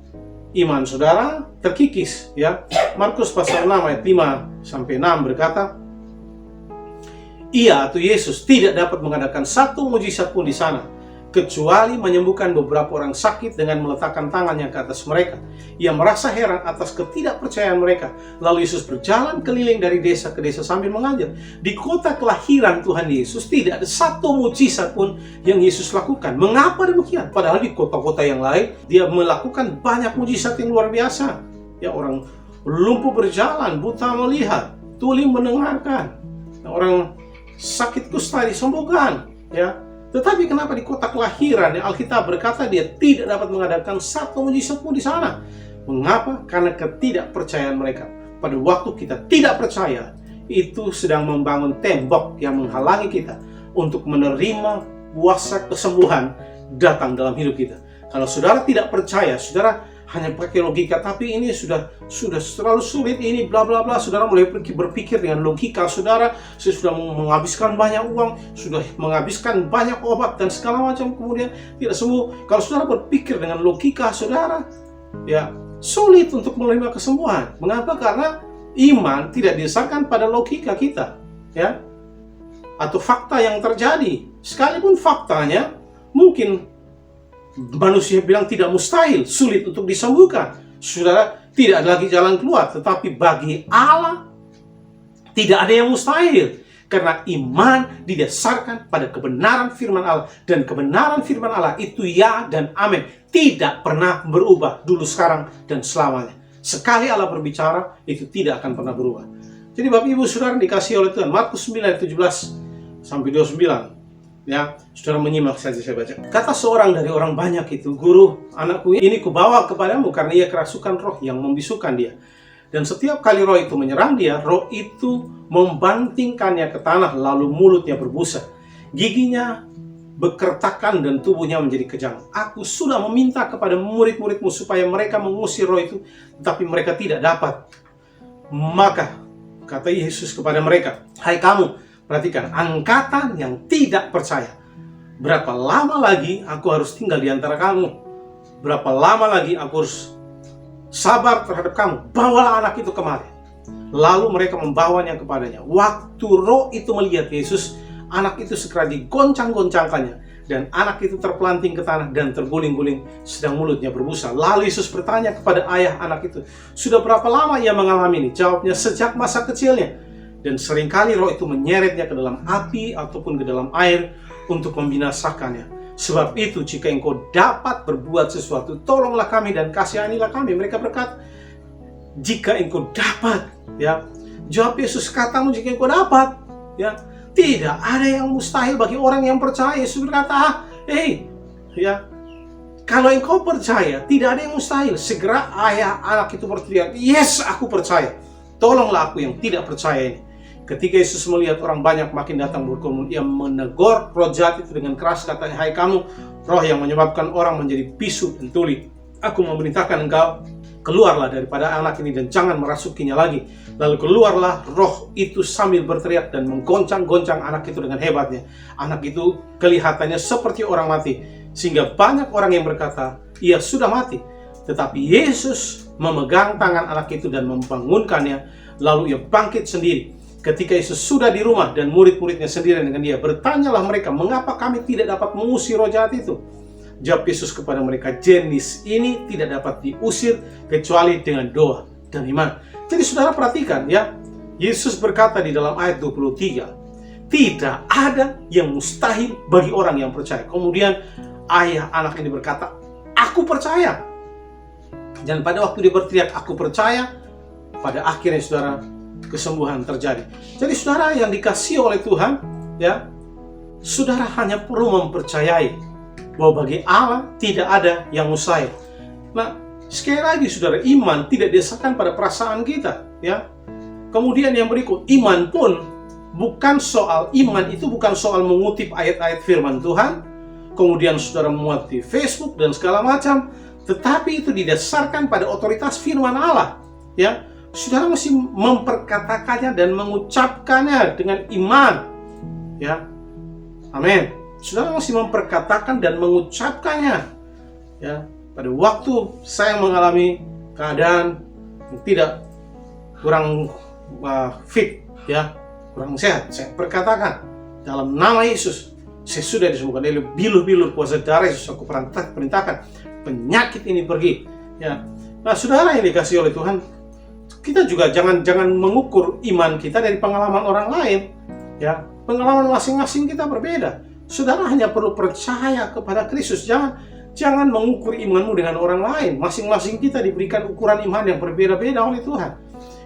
S8: iman saudara terkikis. Ya, Markus pasal 6 ayat 5 sampai 6 berkata, Ia atau Yesus tidak dapat mengadakan satu mujizat pun di sana, kecuali menyembuhkan beberapa orang sakit dengan meletakkan tangannya ke atas mereka. Ia merasa heran atas ketidakpercayaan mereka. Lalu Yesus berjalan keliling dari desa ke desa sambil mengajar. Di kota kelahiran Tuhan Yesus tidak ada satu mujizat pun yang Yesus lakukan. Mengapa demikian? Padahal di kota-kota yang lain dia melakukan banyak mujizat yang luar biasa. Ya, orang lumpuh berjalan, buta melihat, tuli mendengarkan, orang sakit kusta disembuhkan. Ya, tetapi kenapa di kota kelahiran yang Alkitab berkata dia tidak dapat mengadakan satu mujizat pun di sana? Mengapa? Karena ketidakpercayaan mereka. Pada waktu kita tidak percaya, itu sedang membangun tembok yang menghalangi kita untuk menerima kuasa kesembuhan datang dalam hidup kita. Kalau saudara tidak percaya, saudara hanya pakai logika, tapi ini sudah terlalu sulit, ini bla bla bla. Saudara mulai berpikir dengan logika saudara, saya sudah menghabiskan banyak uang, sudah menghabiskan banyak obat dan segala macam, kemudian tidak sembuh. Kalau saudara berpikir dengan logika saudara, ya sulit untuk menerima kesembuhan. Mengapa? Karena iman tidak didasarkan pada logika kita, ya, atau fakta yang terjadi. Sekalipun faktanya mungkin manusia bilang tidak mustahil, sulit untuk disembuhkan, saudara, tidak ada lagi jalan keluar. Tetapi bagi Allah tidak ada yang mustahil, karena iman didasarkan pada kebenaran firman Allah, dan kebenaran firman Allah itu ya dan amin, tidak pernah berubah dulu, sekarang, dan selamanya. Sekali Allah berbicara, itu tidak akan pernah berubah. Jadi Bapak Ibu Saudara dikasihi oleh Tuhan, Markus 9:17 sampai 29. Ya, saudara menyimak saja, saya baca. Kata seorang dari orang banyak itu, Guru, anakku ini kubawa kepadamu karena ia kerasukan roh yang membisukan dia. Dan setiap kali roh itu menyerang dia, roh itu membantingkannya ke tanah, lalu mulutnya berbusa, giginya bekertakan dan tubuhnya menjadi kejang. Aku sudah meminta kepada murid-muridmu supaya mereka mengusir roh itu, tetapi mereka tidak dapat. Maka kata Yesus kepada mereka, hai kamu, perhatikan, angkatan yang tidak percaya. Berapa lama lagi aku harus tinggal di antara kamu? Berapa lama lagi aku harus sabar terhadap kamu? Bawalah anak itu kemari. Lalu mereka membawanya kepadanya. Waktu roh itu melihat Yesus, anak itu segera digoncang-goncangkannya, dan anak itu terpelanting ke tanah dan terguling-guling, sedang mulutnya berbusa. Lalu Yesus bertanya kepada ayah anak itu, sudah berapa lama ia mengalami ini? Jawabnya, sejak masa kecilnya. Dan seringkali roh itu menyeretnya ke dalam api ataupun ke dalam air untuk membinasakannya. Sebab itu jika engkau dapat berbuat sesuatu, tolonglah kami dan kasihanilah kami. Mereka berkata, jika engkau dapat, ya. Jawab Yesus, katamu jika engkau dapat, ya. Tidak ada yang mustahil bagi orang yang percaya. Yesus berkata, ya, kalau engkau percaya, tidak ada yang mustahil. Segera ayah anak itu berteriak, yes, aku percaya. Tolonglah aku yang tidak percaya ini. Ketika Yesus melihat orang banyak makin datang berkerumun, ia menegur roh jahat itu dengan keras, katanya, hai kamu, roh yang menyebabkan orang menjadi bisu dan tuli. Aku memerintahkan engkau, keluarlah daripada anak ini dan jangan merasukinya lagi. Lalu keluarlah roh itu sambil berteriak dan menggoncang-goncang anak itu dengan hebatnya. Anak itu kelihatannya seperti orang mati, sehingga banyak orang yang berkata, ia sudah mati. Tetapi Yesus memegang tangan anak itu dan membangunkannya, lalu ia bangkit sendiri. Ketika Yesus sudah di rumah dan murid-muridnya sendirian dengan dia, bertanyalah mereka, mengapa kami tidak dapat mengusir roh jahat itu? Jawab Yesus kepada mereka, jenis ini tidak dapat diusir kecuali dengan doa dan iman. Jadi saudara perhatikan, ya, Yesus berkata di dalam ayat 23, tidak ada yang mustahil bagi orang yang percaya. Kemudian ayah anak ini berkata, aku percaya. Dan pada waktu dia berteriak, aku percaya, pada akhirnya saudara, kesembuhan terjadi. Jadi saudara yang dikasihi oleh Tuhan, ya, saudara hanya perlu mempercayai, bahwa bagi Allah tidak ada yang mustahil. Nah, sekali lagi saudara, iman tidak didasarkan pada perasaan kita, ya. Kemudian yang berikut, iman itu bukan soal mengutip ayat-ayat firman Tuhan, kemudian saudara memuat di Facebook dan segala macam, tetapi itu didasarkan pada otoritas firman Allah, ya. Saudara mesti memperkatakannya dan mengucapkannya dengan iman, ya. Amin. Saudara mesti memperkatakan dan mengucapkannya, ya. Pada waktu saya mengalami keadaan yang tidak kurang fit, ya, kurang sehat, saya perkatakan dalam nama Yesus, saya sudah disembuhkan dari bilur-bilur kuasa darah Yesus. Aku perintahkan penyakit ini pergi, ya. Nah, saudara yang dikasihi oleh Tuhan, kita juga jangan mengukur iman kita dari pengalaman orang lain, ya. Pengalaman masing-masing kita berbeda. Saudara hanya perlu percaya kepada Kristus. Jangan mengukur imanmu dengan orang lain. Masing-masing kita diberikan ukuran iman yang berbeda-beda oleh Tuhan.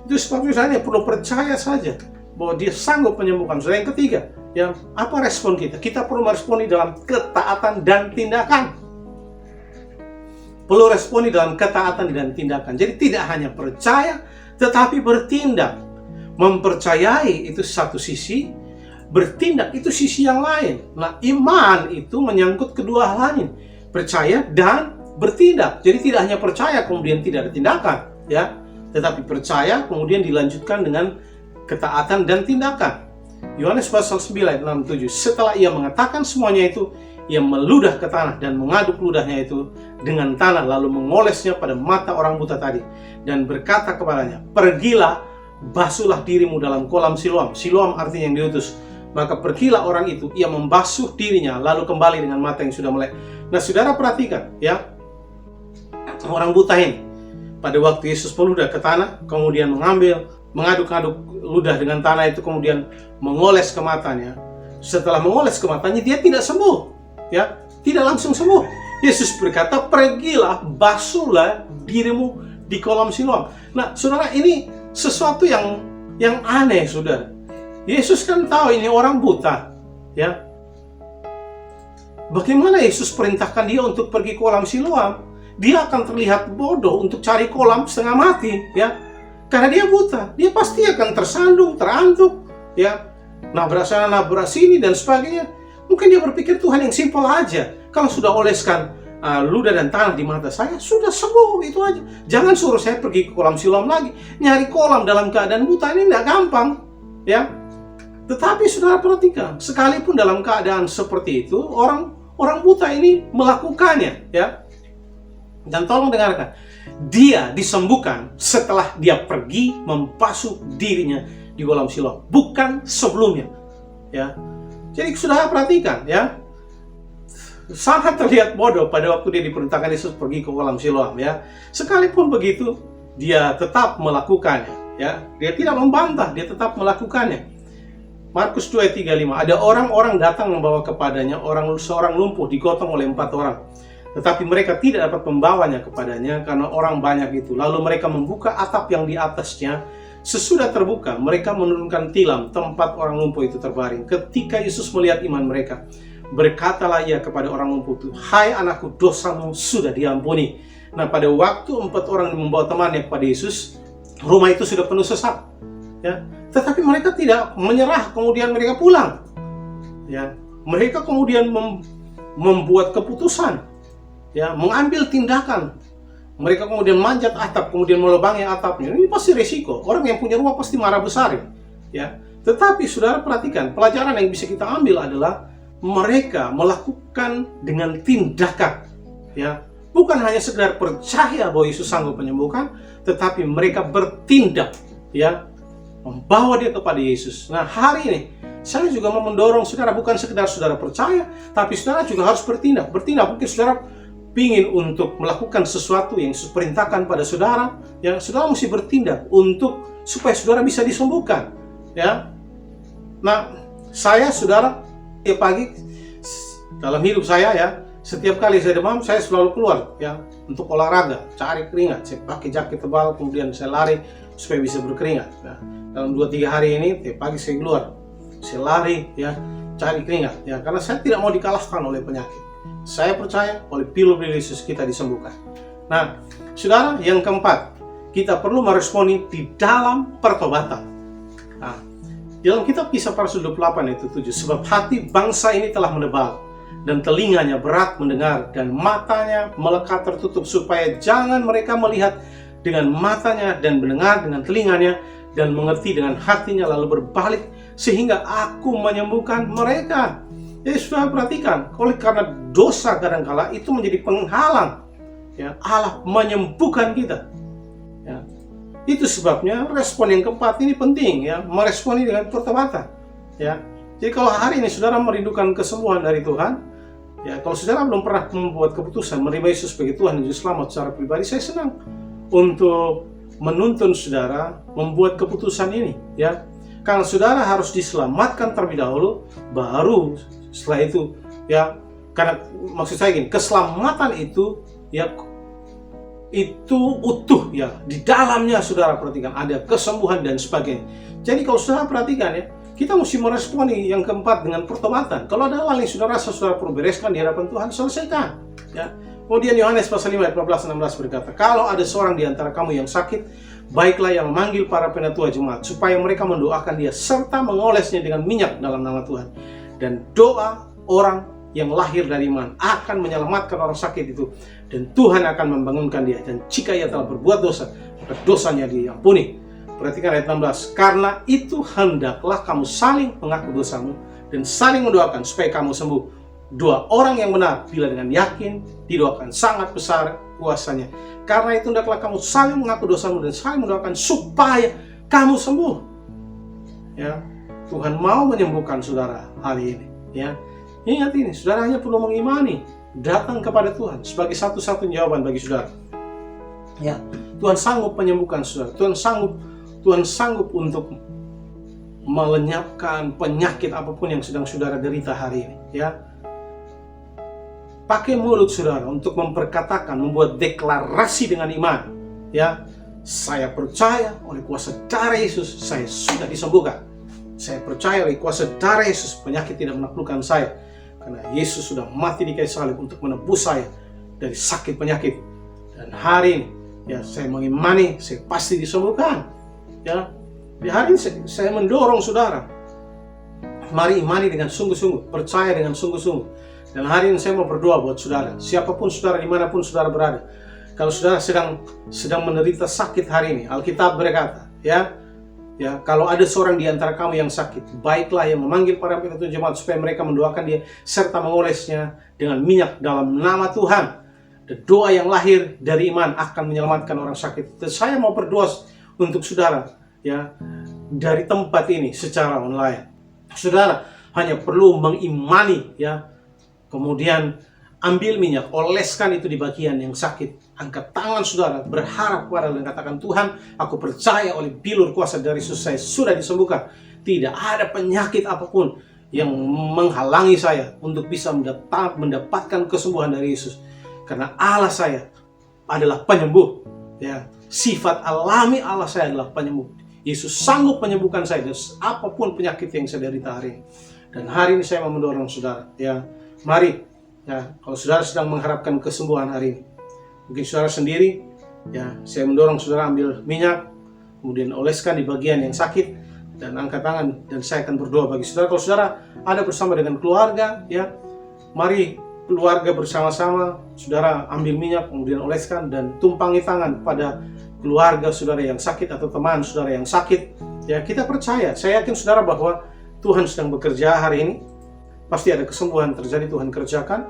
S8: Itu sebabnya saya perlu percaya saja bahwa Dia sanggup menyembuhkan. Saudara, yang ketiga, ya, apa respon kita? Kita perlu meresponi dalam ketaatan dan tindakan. Perlu responi dalam ketaatan dan tindakan. Jadi tidak hanya percaya, tetapi bertindak. Mempercayai itu satu sisi, bertindak itu sisi yang lain. Nah, iman itu menyangkut kedua hal ini, percaya dan bertindak. Jadi tidak hanya percaya kemudian tidak ada tindakan, ya, tetapi percaya kemudian dilanjutkan dengan ketaatan dan tindakan. Yohanes pasal 9 ayat 6-7. Setelah ia mengatakan semuanya itu, ia meludah ke tanah dan mengaduk ludahnya itu dengan tanah, lalu mengolesnya pada mata orang buta tadi dan berkata kepadanya, "Pergilah, basuhlah dirimu dalam kolam Siloam." Siloam artinya yang diutus. Maka pergilah orang itu, ia membasuh dirinya, lalu kembali dengan mata yang sudah melek. Nah, saudara perhatikan, ya, orang buta ini, pada waktu Yesus meludah ke tanah, kemudian mengaduk-aduk ludah dengan tanah itu, kemudian mengoles ke matanya. Setelah mengoles ke matanya, dia tidak sembuh, ya, tidak langsung sembuh. Yesus berkata, "Pergilah, basuhlah dirimu di kolam Siloam." Nah, saudara, ini sesuatu yang aneh, saudara. Yesus kan tahu ini orang buta, ya. Bagaimana Yesus perintahkan dia untuk pergi ke kolam Siloam? Dia akan terlihat bodoh untuk cari kolam setengah mati, ya. Karena dia buta, dia pasti akan tersandung, terantuk, ya. Nabrak sana, nabrak sini dan sebagainya. Mungkin dia berpikir Tuhan yang simpel aja. Kalau sudah oleskan ludah dan tanah di mata saya, sudah sembuh, itu aja. Jangan suruh saya pergi ke kolam Siloam lagi. Nyari kolam dalam keadaan buta ini tidak gampang, ya. Tetapi saudara perhatikan, sekalipun dalam keadaan seperti itu, orang buta ini melakukannya, ya. Dan tolong dengarkan, dia disembuhkan setelah dia pergi membasuh dirinya di kolam Siloam, bukan sebelumnya, ya. Jadi saudara perhatikan, ya, sangat terlihat bodoh pada waktu dia diperintahkan Yesus pergi ke kolam Siloam, ya. Sekalipun begitu, dia tetap melakukannya, ya. Dia tidak membantah, dia tetap melakukannya. Markus 2:35, ada orang-orang datang membawa kepadanya seorang lumpuh digotong oleh 4 orang. Tetapi mereka tidak dapat membawanya kepadanya karena orang banyak itu. Lalu mereka membuka atap yang di atasnya. Sesudah terbuka, mereka menurunkan tilam tempat orang lumpuh itu terbaring. Ketika Yesus melihat iman mereka, berkatalah ia kepada orang lumpuh itu, "Hai anakku, dosamu sudah diampuni." Nah, pada waktu 4 orang membawa temannya kepada Yesus, rumah itu sudah penuh sesak, ya. Tetapi mereka tidak menyerah, kemudian mereka pulang, ya. Mereka kemudian membuat keputusan, ya, mengambil tindakan. Mereka kemudian manjat atap, kemudian melubangi atapnya. Ini pasti resiko. Orang yang punya rumah pasti marah besar, ya. Tetapi saudara perhatikan, pelajaran yang bisa kita ambil adalah mereka melakukan dengan tindakan, ya. Bukan hanya sekedar percaya bahwa Yesus sanggup menyembuhkan, tetapi mereka bertindak, ya, membawa dia kepada Yesus. Nah, hari ini saya juga mau mendorong saudara, bukan sekedar saudara percaya, tapi saudara juga harus bertindak. Mungkin saudara ingin untuk melakukan sesuatu yang Yesus perintahkan pada saudara, ya, saudara mesti bertindak untuk supaya saudara bisa disembuhkan, ya. Nah, saudara, tiap pagi dalam hidup saya, ya, setiap kali saya demam, saya selalu keluar, ya, untuk olahraga, cari keringat. Saya pakai jaket tebal, kemudian saya lari supaya bisa berkeringat. Nah, dalam 2-3 hari ini, tiap pagi saya keluar, saya lari, ya, cari keringat, ya, karena saya tidak mau dikalahkan oleh penyakit. Saya percaya oleh pilur Yesus kita disembuhkan. Nah, saudara, yang keempat, kita perlu meresponi di dalam pertobatan. Nah, dalam kitab Kisah para Rasul 28 ayat 7, sebab hati bangsa ini telah menebal, dan telinganya berat mendengar, dan matanya melekat tertutup, supaya jangan mereka melihat dengan matanya, dan mendengar dengan telinganya, dan mengerti dengan hatinya, lalu berbalik, sehingga aku menyembuhkan mereka. Jadi sudah perhatikan, oleh karena dosa kadangkala itu menjadi penghalang, ya, Allah menyembuhkan kita. Ya. Itu sebabnya respon yang keempat ini penting, ya, meresponi dengan pertobatan. Ya. Jadi kalau hari ini saudara merindukan kesembuhan dari Tuhan, ya, kalau saudara belum pernah membuat keputusan menerima Yesus sebagai Tuhan dan Juru Selamat secara pribadi, saya senang untuk menuntun saudara membuat keputusan ini, ya. Karena saudara harus diselamatkan terlebih dahulu, baru setelah itu, ya, karena maksud saya gini, keselamatan itu, ya, itu utuh, ya, di dalamnya saudara perhatikan ada kesembuhan dan sebagainya. Jadi kalau saudara perhatikan, ya, kita mesti meresponi yang keempat dengan pertobatan. Kalau ada hal yang saudara rasa saudara perlu bereskan di hadapan Tuhan, selesaikan, ya. Kemudian Yohanes pasal 5 ayat 15-16 berkata, kalau ada seorang di antara kamu yang sakit, baiklah yang memanggil para penatua jemaat, supaya mereka mendoakan dia, serta mengolesnya dengan minyak dalam nama Tuhan. Dan doa orang yang lahir dari iman akan menyelamatkan orang sakit itu, dan Tuhan akan membangunkan dia. Dan jika ia telah berbuat dosa, maka dosanya diampuni. Perhatikan ayat 16. Karena itu hendaklah kamu saling mengaku dosamu, dan saling mendoakan supaya kamu sembuh. Dua orang yang benar bila dengan yakin didoakan sangat besar kuasanya. Karena itu hendaklah kamu saling mengaku dosamu dan saling mendoakan supaya kamu sembuh. Ya, Tuhan mau menyembuhkan saudara hari ini. Ya, ingat ini, saudara hanya perlu mengimani, datang kepada Tuhan sebagai satu-satunya jawaban bagi saudara. Ya, Tuhan sanggup menyembuhkan saudara. Tuhan sanggup untuk melenyapkan penyakit apapun yang sedang saudara derita hari ini. Ya, pakai mulut saudara untuk memperkatakan, membuat deklarasi dengan iman. Ya, saya percaya oleh kuasa darah Yesus saya sudah disembuhkan. Saya percaya oleh kuasa darah Yesus penyakit tidak menaklukkan saya, karena Yesus sudah mati di kayu salib untuk menebus saya dari sakit penyakit. Dan hari ini, ya, saya mengimani, saya pasti disembuhkan. Ya, di hari ini saya mendorong saudara, mari imani dengan sungguh-sungguh, percaya dengan sungguh-sungguh. Dan hari ini saya mau berdoa buat saudara, siapapun saudara, dimanapun saudara berada. Kalau saudara sedang menderita sakit hari ini, Alkitab berkata, ya, kalau ada seorang di antara kamu yang sakit, baiklah yang memanggil para penatua jemaat supaya mereka mendoakan dia serta mengolesnya dengan minyak dalam nama Tuhan. Dan doa yang lahir dari iman akan menyelamatkan orang sakit. Dan saya mau berdoa untuk saudara, ya, dari tempat ini secara online. Saudara hanya perlu mengimani, ya, kemudian ambil minyak, oleskan itu di bagian yang sakit. Angkat tangan saudara, berharap kepada Allah dan katakan, Tuhan, aku percaya oleh bilur kuasa dari Yesus saya sudah disembuhkan. Tidak ada penyakit apapun yang menghalangi saya untuk bisa mendapatkan kesembuhan dari Yesus. Karena Allah saya adalah penyembuh. Ya, sifat alami Allah saya adalah penyembuh. Yesus sanggup menyembuhkan saya dari apapun penyakit yang saya derita hari ini. Dan hari ini saya mau mendorong saudara, ya, mari, ya, kalau saudara sedang mengharapkan kesembuhan hari ini, mungkin saudara sendiri, ya, saya mendorong saudara ambil minyak, kemudian oleskan di bagian yang sakit, dan angkat tangan, dan saya akan berdoa bagi saudara. Kalau saudara ada bersama dengan keluarga, ya, mari keluarga bersama-sama, saudara ambil minyak, kemudian oleskan, dan tumpangi tangan pada keluarga saudara yang sakit atau teman saudara yang sakit. Ya, kita percaya, saya yakin saudara bahwa Tuhan sedang bekerja hari ini. Pasti ada kesembuhan terjadi, Tuhan kerjakan.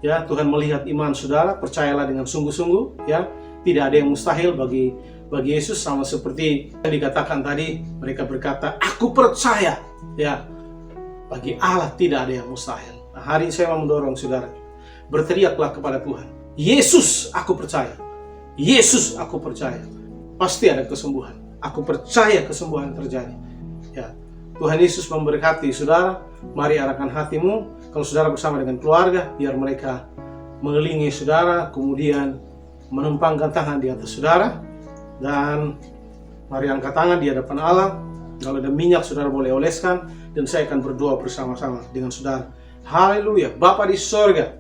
S8: Ya, Tuhan melihat iman saudara, percayalah dengan sungguh-sungguh, ya. Tidak ada yang mustahil bagi Yesus, sama seperti yang dikatakan tadi, mereka berkata, aku percaya, ya. Bagi Allah tidak ada yang mustahil. Nah, hari ini saya mau mendorong saudara, berteriaklah kepada Tuhan, Yesus, aku percaya. Yesus, aku percaya. Pasti ada kesembuhan. Aku percaya kesembuhan terjadi. Ya, Tuhan Yesus memberkati saudara. Mari arahkan hatimu. Kalau saudara bersama dengan keluarga, biar mereka mengelilingi saudara, kemudian menumpangkan tangan di atas saudara. Dan mari angkat tangan di hadapan Allah. Kalau ada minyak, saudara boleh oleskan. Dan saya akan berdoa bersama-sama dengan saudara. Haleluya. Bapa di sorga,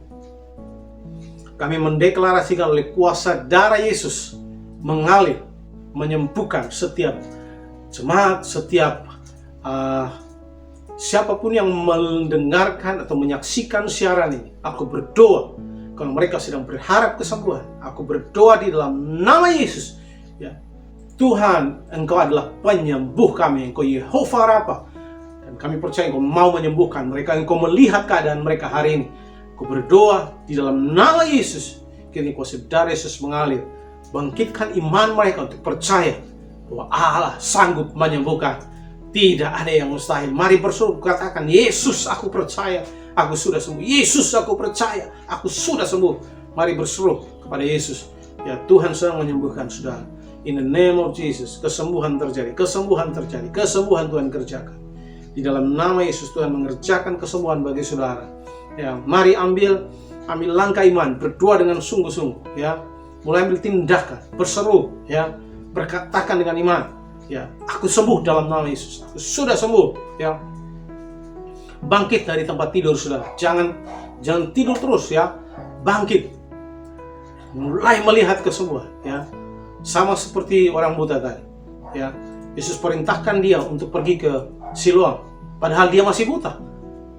S8: kami mendeklarasikan oleh kuasa darah Yesus mengalir, menyembuhkan setiap jemaat, setiap siapapun yang mendengarkan atau menyaksikan siaran ini. Aku berdoa kalau mereka sedang berharap kesembuhan, aku berdoa di dalam nama Yesus, ya Tuhan, Engkau adalah penyembuh kami, Engkau Yehova Rafa, dan kami percaya Engkau mau menyembuhkan mereka. Engkau melihat keadaan mereka hari ini. Aku berdoa di dalam nama Yesus, kini kuasa darah Yesus mengalir, bangkitkan iman mereka untuk percaya bahwa Allah sanggup menyembuhkan. Tidak ada yang mustahil. Mari berseru, katakan, Yesus aku percaya, aku sudah sembuh. Yesus aku percaya, aku sudah sembuh. Mari berseru kepada Yesus. Ya, Tuhan sedang menyembuhkan saudara. In the name of Jesus, kesembuhan terjadi, kesembuhan terjadi, kesembuhan Tuhan kerjakan. Di dalam nama Yesus Tuhan mengerjakan kesembuhan bagi saudara. Ya, mari ambil langkah iman, berdoa dengan sungguh-sungguh, ya. Mulai ambil tindakan, berseru, ya, berkatakan dengan iman, ya, aku sembuh dalam nama Yesus, aku sudah sembuh, ya. Bangkit dari tempat tidur saudara, jangan tidur terus, ya, bangkit, mulai melihat kesembuhan, ya, sama seperti orang buta tadi, ya. Yesus perintahkan dia untuk pergi ke Siloam, padahal dia masih buta,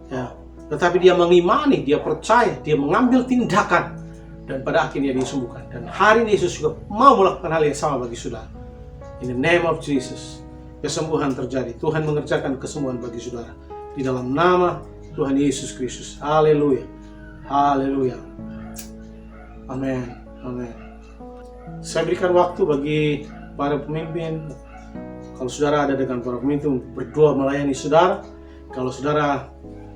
S8: ya. Tetapi dia mengimani, dia percaya, dia mengambil tindakan, dan pada akhirnya dia disembuhkan. Dan hari ini Yesus juga mau melakukan hal yang sama bagi saudara. In the name of Jesus, kesembuhan terjadi. Tuhan mengerjakan kesembuhan bagi saudara. Di dalam nama Tuhan Yesus Kristus. Haleluya. Haleluya. Amin. Amin. Saya berikan waktu bagi para pemimpin. Kalau saudara ada dengan para pemimpin, berdoa melayani saudara. Kalau saudara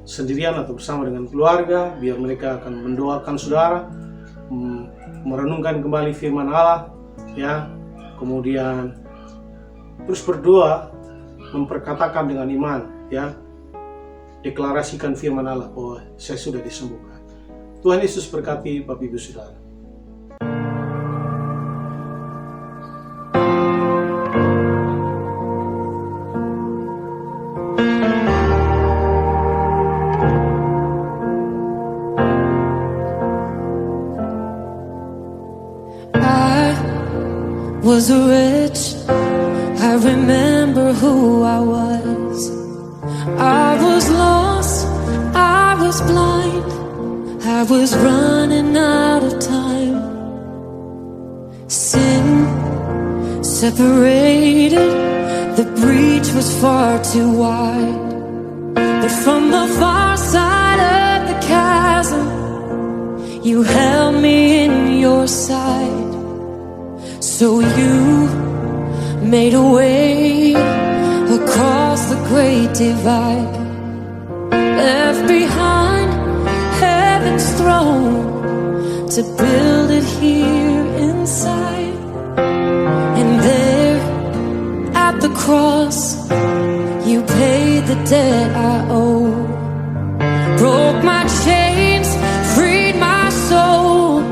S8: sendirian atau bersama dengan keluarga, biar mereka akan mendoakan saudara, merenungkan kembali firman Allah, ya. Kemudian terus berdoa, memperkatakan dengan iman, ya. Deklarasikan firman Allah bahwa saya sudah disembuhkan. Tuhan Yesus berkati Bapak Ibu Saudara.
S7: Was rich, I remember who I was. I was lost, I was blind, I was running out of time. Sin separated, the breach was far too wide. But from the far side of the chasm, you held me in your sight. So you made a way across the great divide, left behind heaven's throne to build it here inside. And there at the cross, you paid the debt I owe, broke my chains, freed my soul.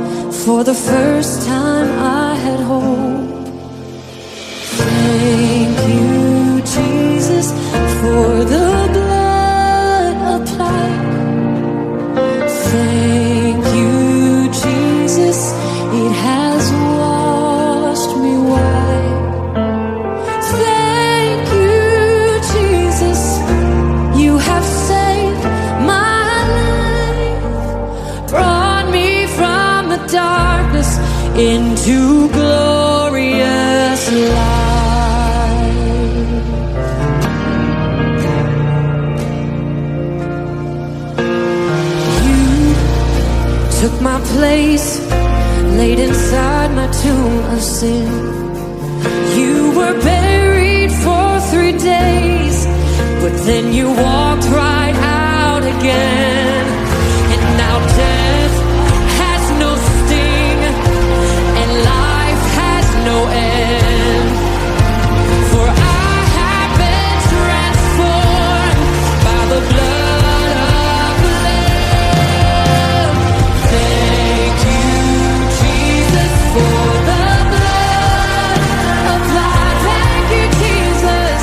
S7: For the first time I had hope. Thank you, Jesus, for the blood applied. Thank you, Jesus, it has washed me white. Thank you, Jesus, you have saved my life, brought me from the darkness into glorious light. You took my place, laid inside my tomb of sin. You were buried for 3 days, but then you walked right out again. And now death has no sting, and life has no end. For I have been transformed by the blood of the Lamb. Thank you, Jesus, for the blood of life. Thank you, Jesus.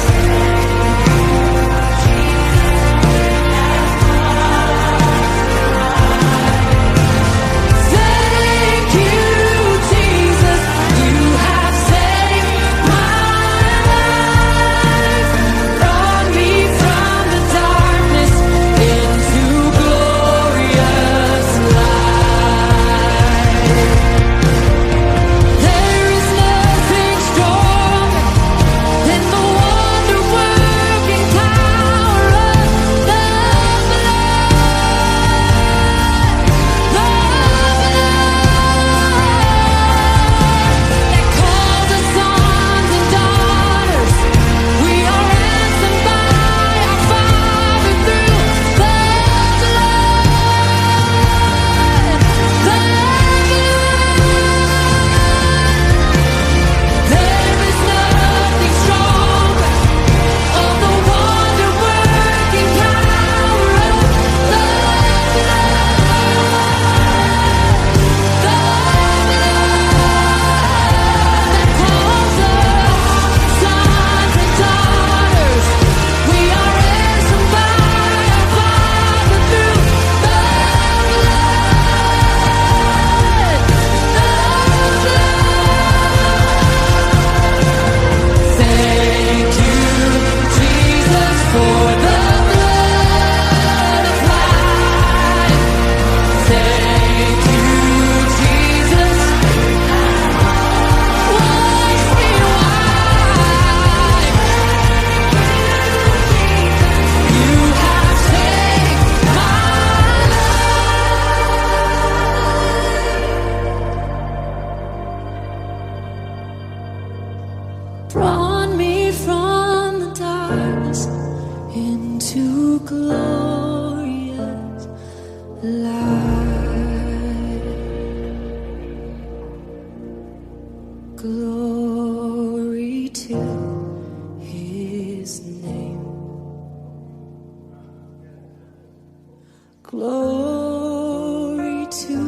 S7: Glory to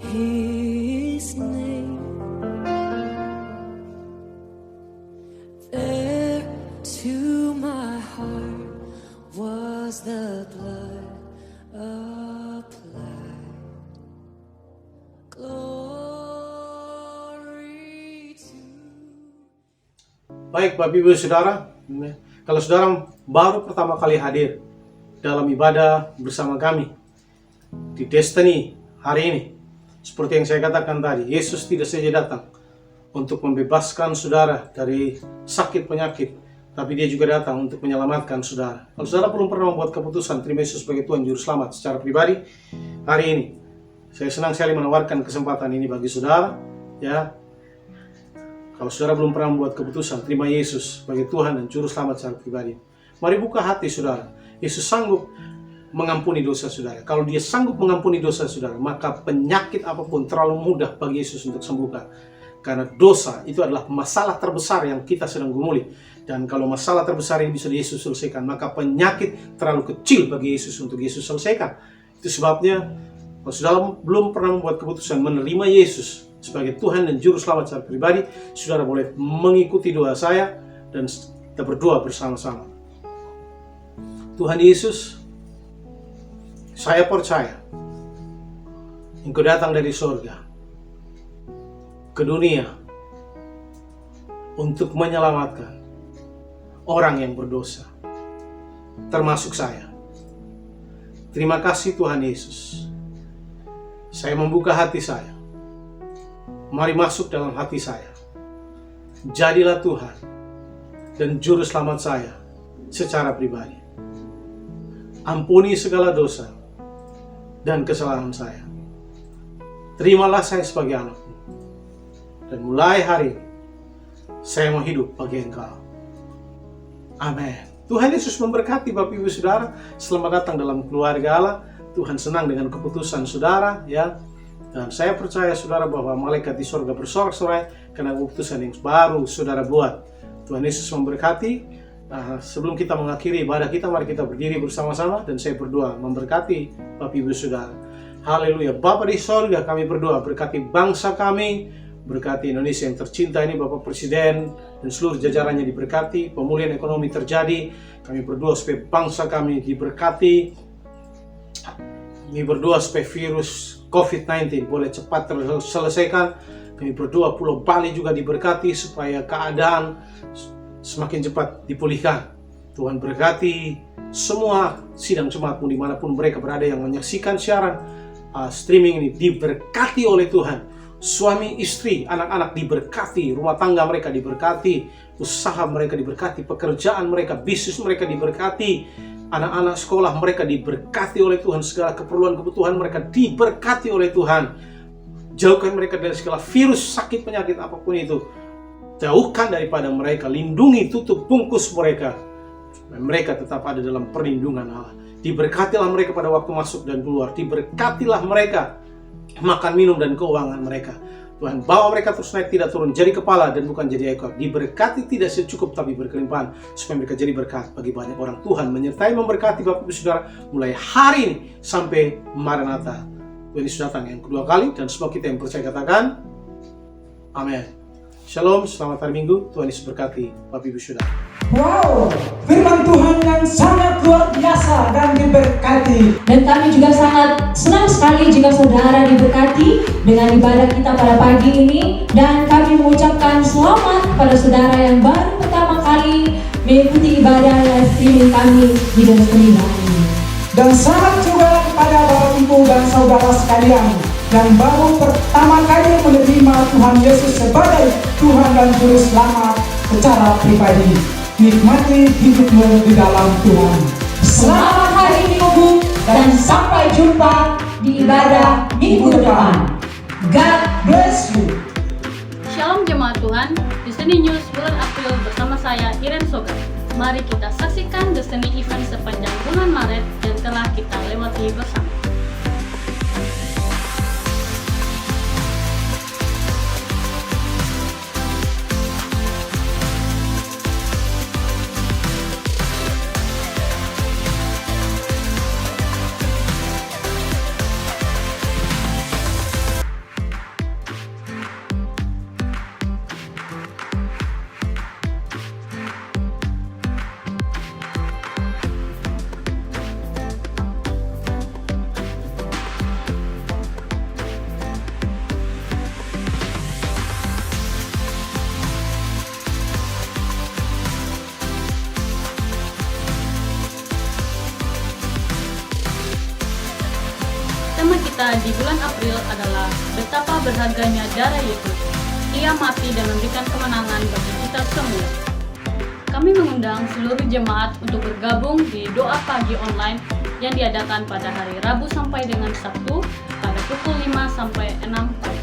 S7: His name. There to my heart was the blood applied. Glory to.
S8: Baik Bapak Ibu Saudara, kalau saudara baru pertama kali hadir dalam ibadah bersama kami di Destiny hari ini, seperti yang saya katakan tadi, Yesus tidak saja datang untuk membebaskan saudara dari sakit penyakit, tapi Dia juga datang untuk menyelamatkan saudara. Kalau saudara belum pernah membuat keputusan terima Yesus sebagai Tuhan Juru Selamat secara pribadi, hari ini saya senang sekali menawarkan kesempatan ini bagi saudara. Ya, kalau saudara belum pernah membuat keputusan terima Yesus sebagai Tuhan dan Juru Selamat secara pribadi, mari buka hati saudara. Yesus sanggup mengampuni dosa saudara. Kalau Dia sanggup mengampuni dosa saudara, maka penyakit apapun terlalu mudah bagi Yesus untuk sembuhkan. Karena dosa itu adalah masalah terbesar yang kita sedang gumuli. Dan kalau masalah terbesar ini bisa Yesus selesaikan, maka penyakit terlalu kecil bagi Yesus untuk Yesus selesaikan. Itu sebabnya, kalau saudara belum pernah membuat keputusan menerima Yesus sebagai Tuhan dan Juru Selamat secara pribadi, saudara boleh mengikuti doa saya dan kita berdoa bersama-sama. Tuhan Yesus, saya percaya Engkau datang dari surga ke dunia untuk menyelamatkan orang yang berdosa, termasuk saya. Terima kasih Tuhan Yesus. Saya membuka hati saya. Mari masuk dalam hati saya. Jadilah Tuhan dan Juru Selamat saya secara pribadi. Ampuni segala dosa dan kesalahan saya. Terimalah saya sebagai anak-Mu. Dan mulai hari ini, saya mau hidup bagi Engkau. Amin. Tuhan Yesus memberkati Bapak Ibu Saudara. Selamat datang dalam keluarga Allah. Tuhan senang dengan keputusan saudara, ya. Dan saya percaya saudara bahwa malaikat di surga bersorak-sorai karena keputusan yang baru saudara buat. Tuhan Yesus memberkati. Sebelum kita mengakhiri ibadah kita, mari kita berdiri bersama-sama dan saya berdoa memberkati Bapak Ibu Saudara. Haleluya. Bapa di surga, kami berdoa berkati bangsa kami, berkati Indonesia yang tercinta ini, Bapak Presiden dan seluruh jajarannya diberkati, pemulihan ekonomi terjadi. Kami berdoa supaya bangsa kami diberkati. Kami berdoa supaya virus COVID-19 boleh cepat terselesaikan. Kami berdoa Pulau Bali juga diberkati supaya keadaan semakin cepat dipulihkan. Tuhan berkati semua sidang jemaat-Mu dimanapun mereka berada yang menyaksikan siaran streaming ini, diberkati oleh Tuhan. Suami, istri, anak-anak diberkati, rumah tangga mereka diberkati, usaha mereka diberkati, pekerjaan mereka, bisnis mereka diberkati, anak-anak sekolah mereka diberkati oleh Tuhan, segala keperluan kebutuhan mereka diberkati oleh Tuhan. Jauhkan mereka dari segala virus, sakit, penyakit apapun itu. Jauhkan daripada mereka, lindungi, tutup, bungkus mereka. Mereka tetap ada dalam perlindungan Allah. Diberkatilah mereka pada waktu masuk dan keluar. Diberkatilah mereka makan, minum, dan keuangan mereka. Tuhan, bawa mereka terus naik, tidak turun, jadi kepala dan bukan jadi ekor. Diberkati tidak secukup tapi berkelimpahan, supaya mereka jadi berkat bagi banyak orang. Tuhan menyertai memberkati Bapak Ibu Saudara mulai hari ini sampai Maranatha. Tuhan Yesus datang yang kedua kali, dan semua kita yang percaya katakan amin. Shalom, selamat hari Minggu. Tuhan Yesus berkati Bapak Ibu Saudara.
S4: Wow, firman Tuhan yang sangat luar biasa dan diberkati.
S2: Dan kami juga sangat senang sekali jika saudara diberkati dengan ibadah kita pada pagi ini. Dan kami mengucapkan selamat pada saudara yang baru pertama kali mengikuti ibadah live streaming kami di Destiny ini.
S4: Dan selamat juga kepada Bapak Ibu dan saudara sekalian yang baru pertama kali menerima Tuhan Yesus sebagai Tuhan dan Juru Selamat secara pribadi. Nikmati hidupmu di dalam Tuhan.
S2: Selamat hari Minggu dan sampai jumpa di ibadah minggu depan. God bless you.
S3: Shalom jemaat Tuhan, Destiny News bulan April bersama saya Irene Soga. Mari kita saksikan Destiny Event sepanjang bulan Maret yang telah kita lewati bersama. kita di bulan April adalah betapa berharganya darah Yesus. Ia mati dan memberikan kemenangan bagi kita semua. Kami mengundang seluruh jemaat untuk bergabung di doa pagi online yang diadakan pada hari Rabu sampai dengan Sabtu pada pukul 5 sampai 6 pagi.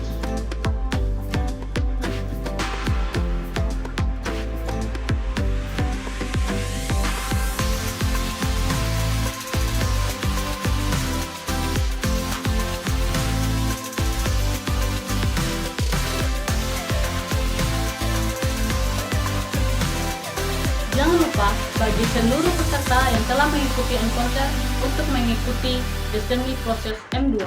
S3: Jangan lupa bagi seluruh peserta yang telah mengikuti encounter untuk mengikuti Destiny Process M2.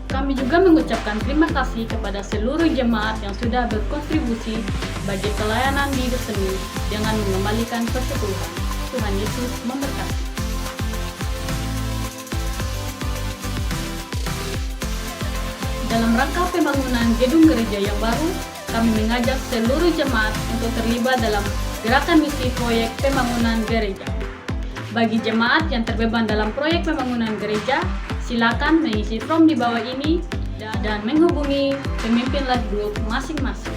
S3: Kami juga mengucapkan terima kasih kepada seluruh jemaat yang sudah berkontribusi bagi pelayanan di Destiny dengan mengembalikan persepuluhan. Tuhan Yesus memberkati. Dalam rangka pembangunan gedung gereja yang baru, kami mengajak seluruh jemaat untuk terlibat dalam gerakan misi proyek pembangunan gereja. Bagi jemaat yang terbeban dalam proyek pembangunan gereja, silakan mengisi form di bawah ini dan menghubungi pemimpin life group masing-masing.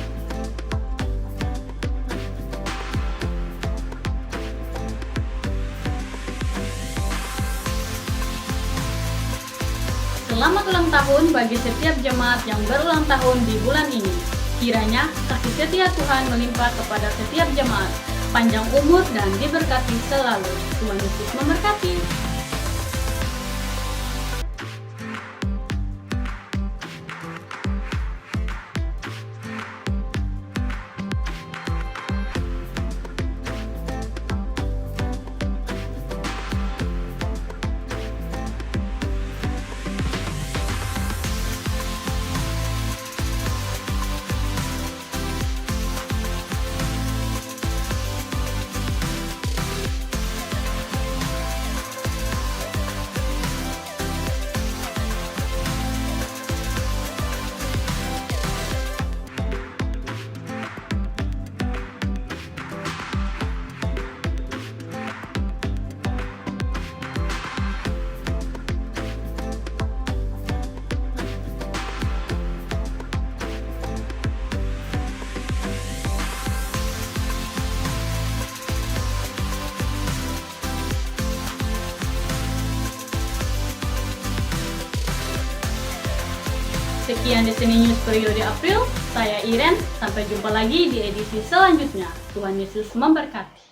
S3: Selamat ulang tahun bagi setiap jemaat yang berulang tahun di bulan ini. Kiranya kasih setia Tuhan melimpah kepada setiap jemaat, panjang umur dan diberkati selalu. Tuhan Yesus memberkati. Sekian Destiny News periode April, saya Iren, sampai jumpa lagi di edisi selanjutnya. Tuhan Yesus memberkati.